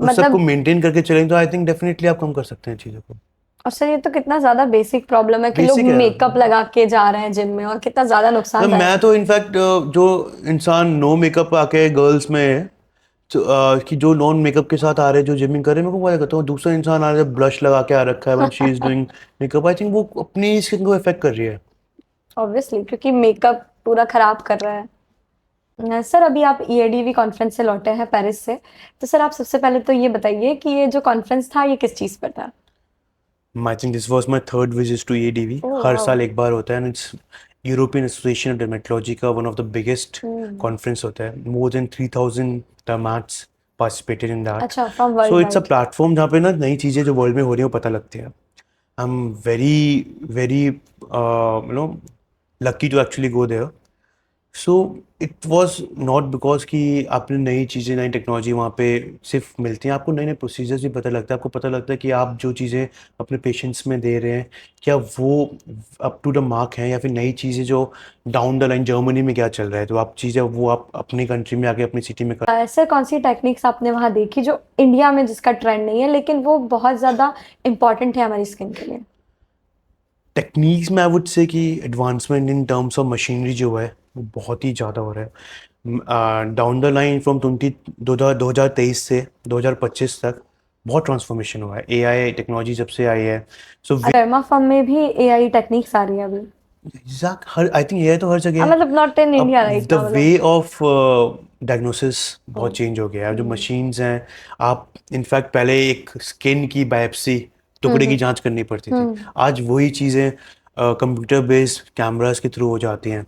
Speaker 1: उस सबको
Speaker 2: मतलब,
Speaker 1: मेंटेन करके चलेंगे तो आई थिंक डेफिनेटली आप कम कर सकते हैं चीज़ों को।
Speaker 2: और सर ये तो कितना ज्यादा बेसिक प्रॉब्लम है कि लोग
Speaker 1: बेसिक है।
Speaker 2: मेकअप लगा के जा रहे हैं जिम में, और कितना ज्यादा
Speaker 1: तो
Speaker 2: नुकसानदायक
Speaker 1: मैं
Speaker 2: है।
Speaker 1: तो इनफैक्ट जो इंसान नो मेकअप आके गर्ल्स में है, तो, कि जो नॉन मेकअप के साथ आ रहे हैं, जो जिमिंग कर रहे हैं, मैं को बोला करता हूँ, दूसरा इंसान आ रहा है ब्लश लगा के आ रखा है, when she is doing makeup, I think वो अपनी स्किन को इफेक्ट कर रही है।
Speaker 2: ऑब्वियसली, क्योंकि मेकअप पूरा खराब कर रहा है। सर अभी आप ईएडीवी कॉन्फ्रेंस से लौटे हैं पेरिस से, तो सर आप सबसे पहले तो ये बताइए कि ये जो कॉन्फ्रेंस था ये किस चीज़ पर था?
Speaker 1: I think this was my third visit to ADV.
Speaker 2: Oh
Speaker 1: हर
Speaker 2: वाओ।
Speaker 1: साल एक बार होता है, and it's European Association of Dermatology का one of the biggest conference होता है। More than 3000 dermats participated in that.
Speaker 2: अच्छा, from
Speaker 1: so
Speaker 2: world
Speaker 1: it's a
Speaker 2: wide.
Speaker 1: Platform जहाँ पे ना नई चीज़ें जो वर्ल्ड में हो रही हैं वो पता लगती है। I am very very lucky to actually go there. So it was not because कि आपने नई चीज़ें, नई टेक्नोलॉजी वहाँ पे सिर्फ मिलती हैं, आपको नए नए प्रोसीजर्स भी पता लगता है, आपको पता लगता है कि आप जो चीज़ें अपने पेशेंट्स में दे रहे हैं, क्या वो अप टू द मार्क हैं, या फिर नई चीज़ें जो डाउन द लाइन जर्मनी में क्या चल रहा है, तो आप चीज़ें वो आप अपनी कंट्री में आके अपनी सिटी में कर।
Speaker 2: सर कौन सी टेक्निक्स आपने वहाँ देखी जो इंडिया में जिसका ट्रेंड नहीं है लेकिन वो बहुत ज़्यादा इम्पोर्टेंट है हमारी स्किन के लिए?
Speaker 1: टेक्निक्स में आई वुड से कि advancement in terms of machinery जो है वो बहुत ही ज़्यादा हो रहा है। डाउन द लाइन फ्रॉम 2023 से 2025 तक बहुत ट्रांसफॉर्मेशन हुआ है, एआई टेक्नोलॉजी जब से आई है। सो
Speaker 2: डर्मा फर्म में भी एआई टेक्निक्स आ रही है अभी?
Speaker 1: हर आई थिंक एआई तो हर जगह है।
Speaker 2: मतलब नॉट इन
Speaker 1: अब
Speaker 2: इंडिया राइट
Speaker 1: द
Speaker 2: नाउ,
Speaker 1: वे
Speaker 2: मतलब।
Speaker 1: ऑफ डायग्नोसिस बहुत चेंज हो गया है, जो मशीन्स हैं। आप इनफैक्ट पहले एक स्किन की बायोप्सी, टुकड़े की जांच करनी पड़ती थी, आज वही चीज़ें कंप्यूटर बेस्ड कैमरास के थ्रू हो जाती हैं।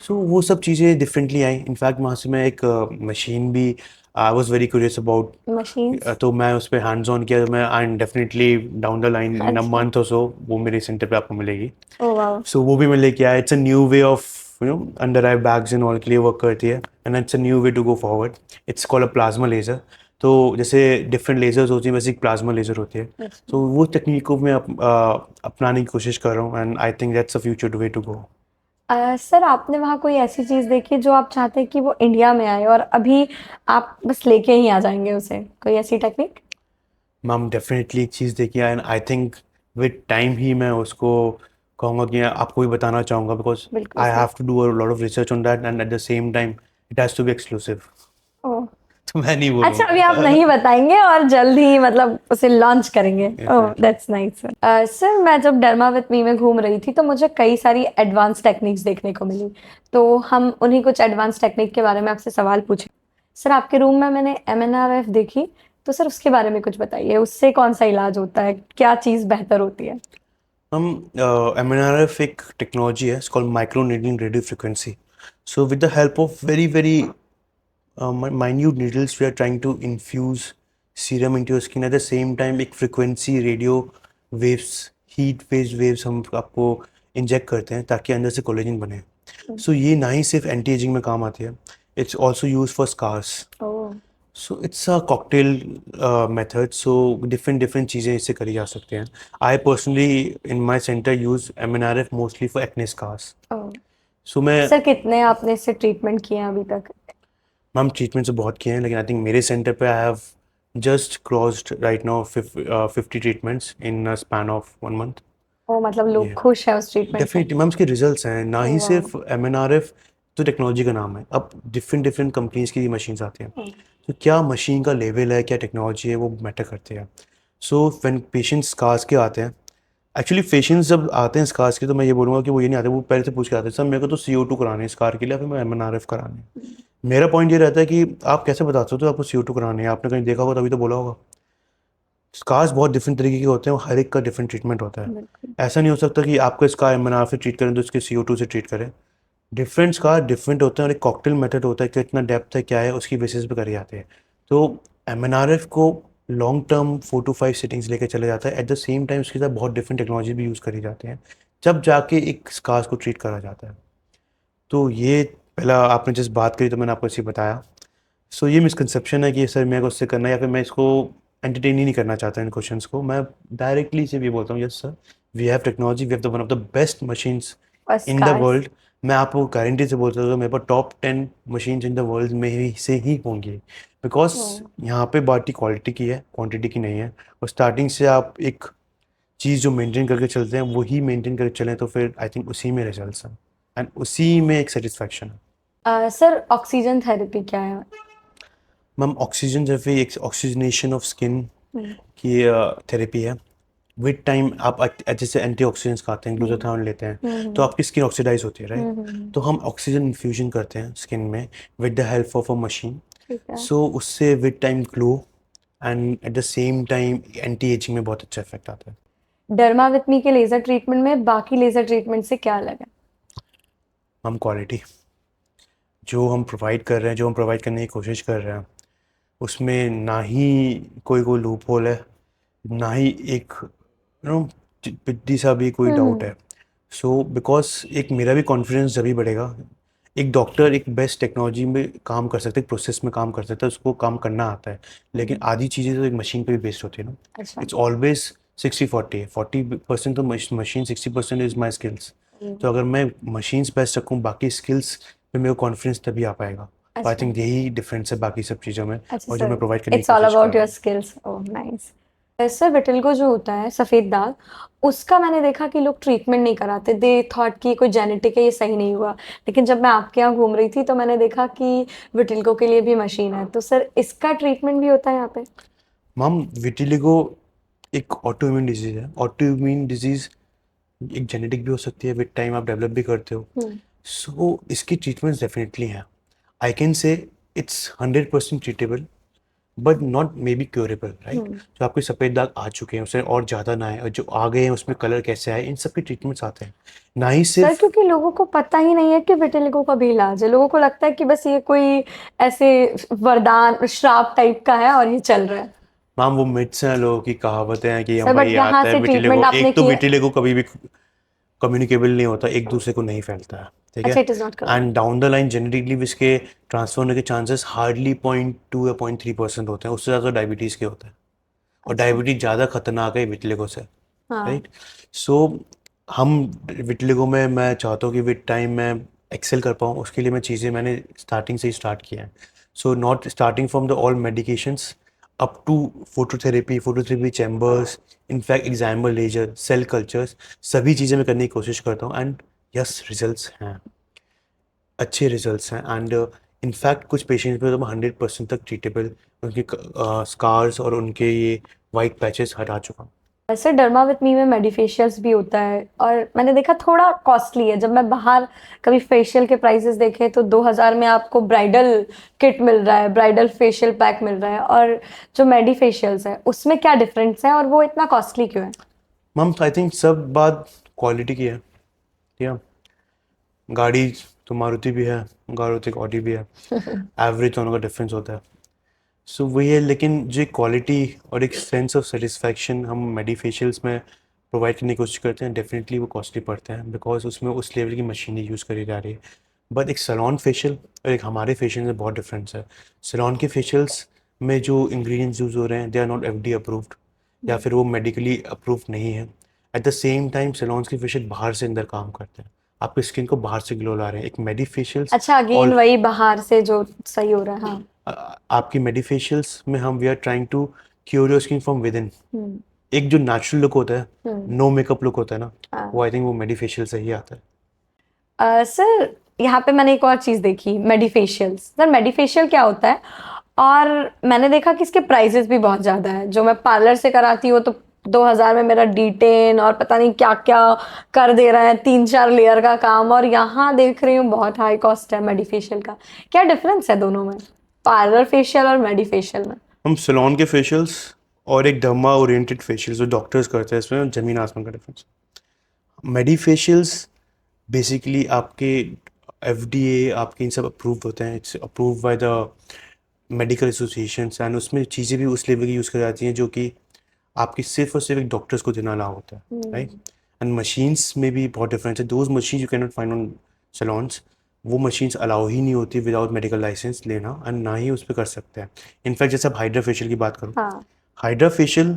Speaker 1: सो वो सब चीज़ें डिफरेंटली आई। इनफैक्ट वहाँ से मैं एक मशीन भी I was very curious about,
Speaker 2: machines.
Speaker 1: तो मैं उस पर हैंड्स ऑन किया, तो मैं and definitely down the line in a
Speaker 2: अच्छा।
Speaker 1: मंथ और सो वो मेरे सेंटर पे आपको मिलेगी।
Speaker 2: Oh wow.
Speaker 1: सो वो भी मैं लेके आया। It's a new way of under eye bags and all के लिए वर्क करती है, and it's a new way to go forward. It's called a plasma laser. तो जैसे डिफरेंट लेजर्स होती हैं, वैसे एक प्लाज्मा लेज़र होती है।
Speaker 2: अच्छा।
Speaker 1: तो वो तकनीक को मैं अपनाने की कोशिश कर रहा हूँ, and I think that's a future way to go.
Speaker 2: Sir आपने वहाँ कोई ऐसी चीज़ देखी जो आप चाहते हैं कि वो इंडिया में आए और अभी आप बस लेके ही आ जाएंगे उसे, कोई ऐसी टेक्निक?
Speaker 1: मैम डेफिनेटली एक चीज़ देखिए, and I think with time ही मैं उसको कहूँगा कि आपको भी बताना चाहूँगा, बिकॉज
Speaker 2: बिल्कुल
Speaker 1: I
Speaker 2: sir.
Speaker 1: Have to do a lot of research on that, and at the same time it has to be exclusive.
Speaker 2: Oh.
Speaker 1: तो मैं नहीं
Speaker 2: अच्छा, अभी
Speaker 1: बोलूँगा।
Speaker 2: आप नहीं बताएंगे और जल्द ही मतलब उसे लॉन्च करेंगे। ओह,
Speaker 1: Definitely.
Speaker 2: That's nice. सर, मैं जब डर्मा विथ मी में घूम रही थी तो मुझे कई सारी एडवांस टेक्निक्स देखने को मिली, तो हम उन्हीं कुछ एडवांस टेक्निक के बारे में आपसे सवाल पूछे। सर, आपके रूम में मैंने MNRF देखी, तो सर उसके बारे में कुछ बताइए, उससे कौन सा इलाज होता है, क्या चीज़ बेहतर होती है?
Speaker 1: हम MNRF एक टेक्नोलॉजी है, called micro needling radio frequency. So with the help of very very minute needles we are trying to infuse serum into your skin. At the same time एक frequency radio waves, heat based waves हम आपको इंजेक्ट करते हैं ताकि अंदर से कोलेजन बने. सो ये ना ही सिर्फ एंटी एजिंग में काम आती है, it's also use for scars.
Speaker 2: Oh,
Speaker 1: so it's a cocktail method. So different different चीज़ें इससे करी जा सकते हैं. I personally in my centre use MNRF mostly for acne scars.
Speaker 2: Oh.
Speaker 1: So मैं
Speaker 2: सर, कितने आपने इससे ट्रीटमेंट किए हैं अभी तक?
Speaker 1: मैम ट्रीटमेंट तो बहुत किए हैं, लेकिन आई थिंक मेरे सेंटर पे I have just crossed right now 50 treatments in span of 1 month.
Speaker 2: Oh, मतलब लोग
Speaker 1: ये
Speaker 2: खुश हैं उस ट्रीटमेंट से?
Speaker 1: डेफिनेटली मैम, उसके रिजल्ट्स हैं. ना ही
Speaker 2: ओह, वाह।
Speaker 1: सिर्फ MNRF तो टेक्नोलॉजी का नाम है, अब डिफरेंट डिफरेंट कंपनीज की मशीन्स आती हैं. तो क्या मशीन का लेवल है, क्या टेक्नोलॉजी है, वो मैटर करते हैं. सो व्हेन पेशेंट्स स्कार्स के आते हैं, एक्चुअली पेशेंट्स जब आते हैं स्कार्स के, तो मैं ये बोलूँगा कि वो ये नहीं आते, वो पहले से पूछ के आते हैं, सर मेरे को तो CO2 कराने हैं स्कार के लिए, फिर मैं MNRF कराने हैं. मेरा पॉइंट ये रहता है कि आप कैसे बता सकते हो आपको CO2 कराने हैं, आपने कहीं देखा होगा तभी तो बोला होगा. स्कार्स बहुत डिफरेंट तरीके के होते हैं, हर एक का डिफरेंट ट्रीटमेंट होता है.
Speaker 2: बिल्कुल।
Speaker 1: ऐसा नहीं हो सकता कि आपको स्कार MNRF से ट्रीट करें तो इसके CO2 से ट्रीट करें. डिफरेंट स्कार डिफरेंट होते हैं, और एक कॉकटेल मेथड होता है, कितना डेप्थ है क्या है उसकी बेसिस पे करे जाते हैं. तो MNRF को लॉन्ग टर्म 4 to 5 सिटिंग्स लेके चले जाता है. एट द सेम टाइम उसके साथ बहुत डिफरेंट टेक्नोलॉजी भी यूज़ करी जाती हैं, जब जाके एक स्कार्स को ट्रीट करा जाता है. तो ये पहला आपने जिस बात करी तो मैंने आपको इसे बताया. सो ये मिसकंसेप्शन है कि सर मेरे को उससे करना है, या फिर मैं इसको एंटरटेन ही नहीं करना चाहता इन क्वेश्चंस को. मैं डायरेक्टली से भी बोलता हूँ, yes sir, we have technology, we have the one of the best machines
Speaker 2: और
Speaker 1: इन द
Speaker 2: स्कार्स?
Speaker 1: वर्ल्ड. मैं आपको गारंटी से बोल सकता हूँ मेरे पास top 10 machines in the world में ही से ही होंगी. बिकॉज
Speaker 2: ओह,
Speaker 1: यहाँ पे बात क्वालिटी की है, क्वांटिटी की नहीं है. और स्टार्टिंग से आप एक चीज़ जो मेंटेन करके चलते हैं वही मेंटेन करके चलें, तो फिर आई थिंक उसी में रिजल्ट्स हैं, एंड उसी में एक सेटिस्फैक्शन है.
Speaker 2: सर, ऑक्सीजन थेरेपी क्या है?
Speaker 1: मैम ऑक्सीजन जैसे एक ऑक्सीजनेशन ऑफ स्किन
Speaker 2: हम्म,
Speaker 1: की थेरेपी है. विद टाइम आप जैसे एंटीऑक्सीडेंट्स खाते हैं, ग्लूटाथियोन लेते हैं, तो आपकी स्किन ऑक्सीडाइज होती है, राइट.
Speaker 2: हम्म।
Speaker 1: तो हम ऑक्सीजन इन्फ्यूजन करते हैं स्किन में with the help of a machine.
Speaker 2: ठीक है।
Speaker 1: सो उससे with time glow and at the same time anti ageing में बहुत अच्छा इफेक्ट आता है.
Speaker 2: डर्मा विथ मी के लेजर ट्रीटमेंट में बाकी लेजर ट्रीटमेंट से क्या अलग है?
Speaker 1: हम क्वालिटी जो हम प्रोवाइड कर रहे हैं, जो हम प्रोवाइड करने की कोशिश कर रहे हैं, उसमें ना ही कोई लूप होल है, ना ही एक नो पिद्दी सा भी कोई डाउट है. सो बिकॉज एक मेरा भी कॉन्फिडेंस जब भी बढ़ेगा. एक डॉक्टर एक बेस्ट टेक्नोलॉजी में काम कर सकते हैं, प्रोसेस में काम कर सकता है, उसको काम करना आता है, लेकिन आधी चीज़ें तो एक मशीन पे भी बेस्ड होती है ना.
Speaker 2: अच्छा।
Speaker 1: इट्स ऑलवेज 60-40 है. 40% तो मशीन, 60% इज माई स्किल्स. तो अगर मैं मशीन्स बेस्ट रखूँ, बाकी स्किल्स पे मेरे को कॉन्फिडेंस तभी आ पाएगा. तो आई
Speaker 2: अच्छा।
Speaker 1: थिंक यही डिफरेंस है बाकी सब चीज़ों में,
Speaker 2: अच्छा
Speaker 1: और जो मैं
Speaker 2: सर,
Speaker 1: प्रोवाइड करने की
Speaker 2: इट्स ऑल
Speaker 1: कोशिश कर
Speaker 2: अबाउट
Speaker 1: रहा
Speaker 2: योर
Speaker 1: हूँ.
Speaker 2: स्किल्स। ओह, नाइस। सर, विटिलिगो जो होता है, सफेद दाग, उसका मैंने देखा कि लोग ट्रीटमेंट नहीं कराते, दे थॉट कि कोई जेनेटिक है, ये सही नहीं हुआ। लेकिन जब मैं आपके यहाँ घूम रही थी तो मैंने देखा कि विटिलिगो के लिए भी मशीन है, तो सर इसका ट्रीटमेंट भी होता है यहाँ पे?
Speaker 1: मैम विटिलिगो एक ऑटोइम्यून डिजीज़ है. ऑटोइम्यून डिजीज़ एक जेनेटिक भी हो सकती है, विद टाइम आप डेवलप भी करते हो. सो इसकी ट्रीटमेंट्स डेफिनेटली हैं. I can say it's 100% treatable, but not may be curable, right. जो आपके सफ़ेद दाग आ चुके हैं उससे और ज़्यादा ना आए, और जो आ गए हैं उसमें कलर कैसे आए, इन सब के ट्रीटमेंट्स आते हैं. ना ही
Speaker 2: सर,
Speaker 1: सिर्फ
Speaker 2: क्योंकि लोगों को पता ही नहीं है कि विटिलिगो का भी इलाज है, लोगों को लगता है कि बस ये कोई ऐसे वरदान श्राप टाइप का है और ये चल रहा है।
Speaker 1: मैम वो मिथ्स हैं, लोगों की कहावतें हैं कि
Speaker 2: सर,
Speaker 1: हम भाई
Speaker 2: बट
Speaker 1: ये
Speaker 2: यहाँ
Speaker 1: आता है
Speaker 2: से ट्रीटमेंट
Speaker 1: विटिलिगो.
Speaker 2: आपने
Speaker 1: एक तो
Speaker 2: किया?
Speaker 1: विटिलिगो कभी भी कम्युनिकेबल नहीं होता, एक दूसरे को नहीं फैलता है, ठीक
Speaker 2: अच्छा,
Speaker 1: है.
Speaker 2: It is not
Speaker 1: and
Speaker 2: communicable.
Speaker 1: Down the line genetically भी इसके ट्रांसफर होने के चांसेस हार्डली 0.2 या 0.3% होते हैं. उससे ज़्यादा डायबिटीज़ के होते हैं, और
Speaker 2: अच्छा।
Speaker 1: डायबिटीज़ ज़्यादा खतरनाक है विटिलिगो से,
Speaker 2: हाँ।
Speaker 1: राइट. सो हम विटिलिगो में मैं चाहता हूँ कि विद टाइम मैं एक्सेल कर पाऊँ, उसके लिए मैं चीज़ें मैंने स्टार्टिंग से ही स्टार्ट किया है. So not starting from the all medications up to phototherapy chambers, in fact example laser, cell cultures, सभी चीज़ें मैं करने की कोशिश करता हूँ. एंड यस, रिजल्ट्स हैं, अच्छे रिजल्ट्स हैं. एंड इनफैक्ट कुछ पेशेंट्स में तो 100% तक ट्रीटेबल, उनके स्कार्स और उनके ये वाइट पैचेस हटा चुका हूँ।
Speaker 2: वैसे डर्मा विथ मी में मेडिफेशियल्स भी होता है और मैंने देखा थोड़ा कॉस्टली है। जब मैं बाहर कभी फेशियल के प्राइसेस देखे तो 2000 में आपको ब्राइडल किट मिल रहा है, ब्राइडल फेशियल पैक मिल रहा है, और जो मेडिफेशियल्स है उसमें क्या डिफरेंस है और वो इतना कॉस्टली क्यों है?
Speaker 1: मैम आई थिंक सब बात क्वालिटी की है, ठीक है। गाड़ी तो मारुति भी है, मारुति की ऑडी भी है, एवरेज दोनों का डिफरेंस होता है। सो वही है, लेकिन जो क्वालिटी और एक सेंस ऑफ सेटिस्फैक्शन हम मेडिफेशियल्स में प्रोवाइड करने की कोशिश करते हैं, डेफिनेटली वो कॉस्टली पड़ते हैं बिकॉज उसमें उस लेवल की मशीनें यूज़ करी जा रही है। बट एक सैलून फेशियल और एक हमारे फेशियल में बहुत डिफरेंस है। सैलून के फेशियल्स में जो इंग्रेडिएंट्स यूज़ हो रहे हैं they are not FD approved, या फिर वो मेडिकली अप्रूव्ड नहीं है। At the same time salons के फेशियल बाहर से अंदर काम करते हैं, आपकी स्किन को बाहर से ग्लो ला रहे हैं। एक मेडिफेशियल्स
Speaker 2: अच्छा, अगेन
Speaker 1: और
Speaker 2: वही बाहर से जो सही हो रहा है। हाँ।
Speaker 1: आपकी मेडिफेशियल्स में हम we are trying to cure your skin from within.
Speaker 2: Hmm.
Speaker 1: एक जो नेचुरल लुक होता है, नो मेकअप लुक होता है ना,
Speaker 2: हाँ।
Speaker 1: वो आई थिंक वो मेडिफेशियल से ही आता है।
Speaker 2: सर यहाँ पे मैंने एक और चीज देखी, मेडिफेशियल्स। सर मेडिफेशियल क्या होता है? और मैंने देखा कि इसके प्राइसेस भी बहुत ज्यादा है। जो मैं पार्लर से कराती हूँ तो 2000 में मेरा डिटेन और पता नहीं क्या क्या कर दे रहा है, 3-4 लेयर का काम, और यहाँ देख रही हूँ बहुत हाई कॉस्ट है मेडिफेशियल का। क्या डिफरेंस है दोनों में, पार्लर फेशियल और मेडिफेशियल में?
Speaker 1: हम सैलून के फेशियल्स और एक डर्मा ओरिएंटेड फेशियल्स जो डॉक्टर्स करते हैं, इसमें ज़मीन आसमान का डिफरेंस। मेडिफेशियल्स बेसिकली आपके एफडीए आपके इन सब अप्रूव होते हैं, it's approve by the medical associations, and उसमें चीज़ें भी उस लेवल की यूज़ की जाती हैं जो कि आपकी सिर्फ और सिर्फ एक डॉक्टर्स को देना अलाउ होता है, राइट। एंड मशीन्स में भी बहुत डिफरेंस है। Those machine you can not find on saloons, वो मशीन्स अलाउ ही नहीं होती विदाउट मेडिकल लाइसेंस लेना, एंड ना ही उस पर कर सकते हैं। इनफैक्ट जैसे आप हाइड्रा फेशियल की बात करो,
Speaker 2: हाँ।
Speaker 1: हाइड्रा फेशियल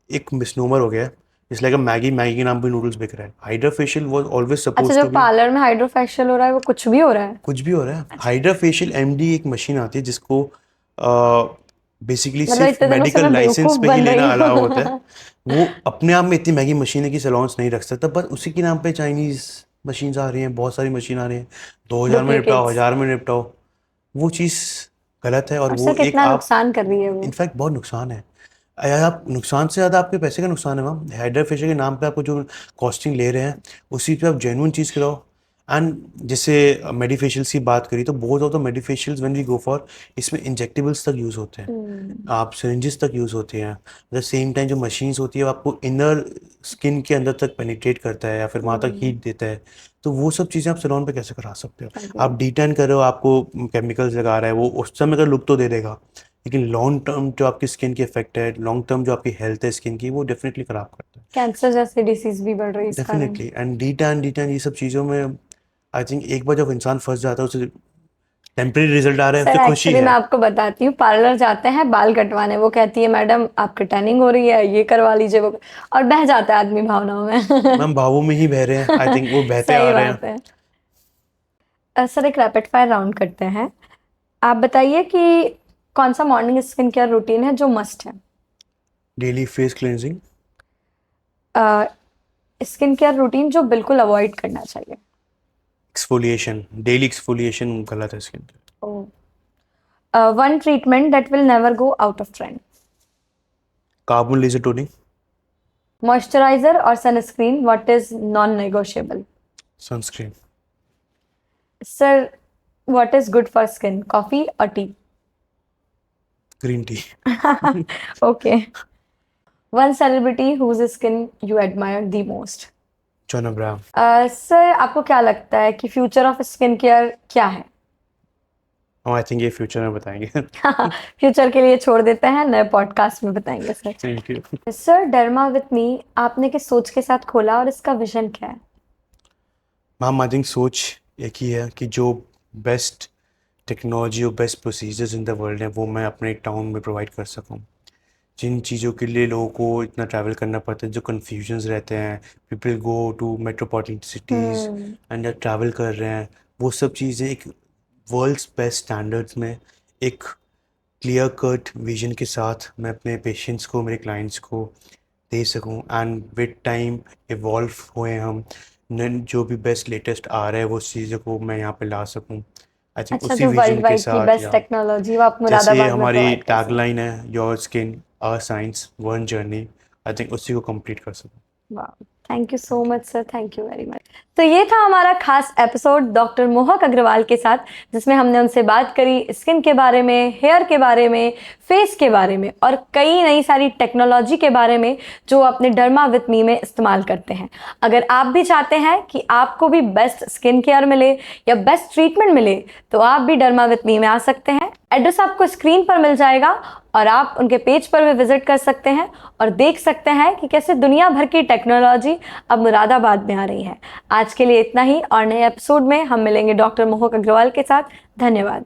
Speaker 1: एक मिसनोमर हो गया है। इट्स लाइक मैगी, मैगी के नाम पे नूडल्स बिक रहा है। हाइड्रा फेशियल वाज ऑलवेज
Speaker 2: अच्छा,
Speaker 1: सपोज
Speaker 2: जो
Speaker 1: टू बी
Speaker 2: पार्लर में हाइड्रोफेशियल हो रहा है वो कुछ भी हो रहा है?
Speaker 1: कुछ भी हो रहा है। हाइड्रा फेशियल एमडी एक मशीन आती है जिसको बेसिकली
Speaker 2: मतलब
Speaker 1: सिर्फ
Speaker 2: इतने दिनों से
Speaker 1: मेडिकल
Speaker 2: मैं
Speaker 1: लाइसेंस
Speaker 2: बेवकूफ
Speaker 1: पे ही
Speaker 2: बन रही
Speaker 1: लेना अलाउ होता है।
Speaker 2: हूँ।
Speaker 1: वो अपने आप में इतनी महंगी मशीन है कि सैलून्स नहीं रख सकता, पर उसी के नाम पे चाइनीज मशीन्स आ रही हैं, बहुत सारी मशीन आ रही हैं, 2000 में निपटाओ,
Speaker 2: डुप्लीकेट्स।
Speaker 1: 1000 में निपटाओ। वो चीज़ गलत है, और
Speaker 2: और
Speaker 1: वो
Speaker 2: सर
Speaker 1: एक
Speaker 2: कितना
Speaker 1: आप
Speaker 2: नुकसान कर रही है वो?
Speaker 1: इनफैक्ट बहुत नुकसान है। यार आप नुकसान से ज़्यादा आपके पैसे का नुकसान है मैम। हाइड्रा फेशियल के नाम पे आपको जो कॉस्टिंग ले रहे हैं उसी पे आप जेन्युइन चीज़ कराओ। एंड जैसे मेडिफेशियल्स की बात करी तो बहुत ज़्यादा मेडिफेशियल्स व्हेन वी गो फॉर, इसमें इंजेक्टेबल्स तक यूज़ होते हैं, आप सिरिंजेस तक यूज़ होती हैं। एट द सेम टाइम जो मशीन्स होती है वो आपको इनर स्किन के अंदर तक पेनिट्रेट करता है या फिर वहाँ तक हीट देता है। तो वो सब चीज़ें आप सैलून पे कैसे करा सकते हो? आप डिटैन कर रहे हो, आपको केमिकल्स लगा रहा है, वो उस समय का लुक तो दे देगा, लेकिन लॉन्ग टर्म जो आपकी स्किन की इफेक्ट है, लॉन्ग टर्म जो आपकी हेल्थ है स्किन की, वो डेफिनेटली ख़राब करता है।
Speaker 2: कैंसर जैसे डिसीज भी बढ़ रही है इस कारण।
Speaker 1: डेफिनेटली। एंड डी टैन ये सब चीज़ों में आई थिंक एक बार जब इंसान फंस जाता है, उसे टेम्परेरी रिजल्ट आ रहे हैं,
Speaker 2: सर
Speaker 1: फिर खुशी
Speaker 2: एक्चुअली मैं
Speaker 1: है।
Speaker 2: आपको बताती हूँ, पार्लर जाते हैं बाल कटवाने, वो कहती है मैडम आपकी टैनिंग हो रही है, ये करवा लीजिए वो, और बह जाता है आदमी भावनाओं में।
Speaker 1: मैम भावों में ही बह रहे हैं, आई थिंक वो बहते आ
Speaker 2: सही
Speaker 1: रहे हैं।
Speaker 2: बात है। सर एक रैपिड फायर राउंड करते हैं। आप बताइए कि कौन सा मॉर्निंग स्किन केयर रूटीन है जो मस्ट है?
Speaker 1: Daily face cleansing.
Speaker 2: Skin care routine जो बिल्कुल अवॉइड करना चाहिए?
Speaker 1: एक्सफोलिएशन, डेली एक्सफोलिएशन गलत है स्किन पे।
Speaker 2: One treatment that will never go out of trend?
Speaker 1: Carbon laser toning.
Speaker 2: Moisturiser और sunscreen, what is non negotiable?
Speaker 1: Sunscreen.
Speaker 2: Sir what is good for skin, coffee और tea?
Speaker 1: Green tea.
Speaker 2: Okay. One celebrity whose skin you admire the most?
Speaker 1: John Abraham.
Speaker 2: Sir आपको क्या लगता है कि फ्यूचर ऑफ स्किन केयर क्या है?
Speaker 1: आई थिंक ये फ्यूचर में बताएंगे।
Speaker 2: फ्यूचर के लिए छोड़ देते हैं, नए पॉडकास्ट में बताएंगे sir.
Speaker 1: Thank you.
Speaker 2: Sir derma with me आपने किस सोच के साथ खोला और इसका विजन क्या है?
Speaker 1: मैम आई थिंक सोच एक ही है कि जो बेस्ट टेक्नोलॉजी और best procedures in the world हैं वो मैं अपने टाउन में प्रोवाइड कर सकूं। जिन चीज़ों के लिए लोगों को इतना ट्रैवल करना पड़ता है, जो कन्फ्यूजन्स रहते हैं, people go to metropolitan cities and जब ट्रैवल कर रहे हैं, वो सब चीज़ें एक वर्ल्ड्स बेस्ट स्टैंडर्ड्स में एक क्लियर कट विजन के साथ मैं अपने पेशेंट्स को, मेरे क्लाइंट्स को दे सकूं। एंड विद टाइम इवॉल्व हुए हम, जो भी बेस्ट लेटेस्ट आ रहा है वो चीज़ों को मैं यहाँ पे ला सकूं। आई थिंक
Speaker 2: अच्छा,
Speaker 1: उसी
Speaker 2: जो
Speaker 1: विजन
Speaker 2: वर्ल्ड
Speaker 1: के
Speaker 2: वाइड की
Speaker 1: साथ
Speaker 2: बेस्ट
Speaker 1: या
Speaker 2: टेक्नोलॉजी वो आप
Speaker 1: जैसे
Speaker 2: मुरादाबाद में
Speaker 1: हमारी
Speaker 2: प्रोवाइड कर सकते
Speaker 1: टैगलाइन है your skin our science one journey, I think उसी को कंप्लीट कर सकूँ।
Speaker 2: हैं। वाह, thank you so much sir, thank you very much. तो ये था हमारा खास एपिसोड डॉक्टर मोहक अग्रवाल के साथ, जिसमें हमने उनसे बात करी स्किन के बारे में, हेयर के बारे में, फेस के बारे में और कई नई सारी टेक्नोलॉजी के बारे में जो अपने डर्मा विथ मी में इस्तेमाल करते हैं। अगर आप भी चाहते हैं कि आपको भी बेस्ट स्किन केयर मिले या बेस्ट ट्रीटमेंट मिले, तो आप भी डर्मा विथ मी में आ सकते हैं। एड्रेस आपको स्क्रीन पर मिल जाएगा और आप उनके पेज पर भी विजिट कर सकते हैं और देख सकते हैं कि कैसे दुनिया भर की टेक्नोलॉजी अब मुरादाबाद में आ रही है। आज के लिए इतना ही और नए एपिसोड में हम मिलेंगे डॉक्टर मोहक अग्रवाल के साथ। धन्यवाद।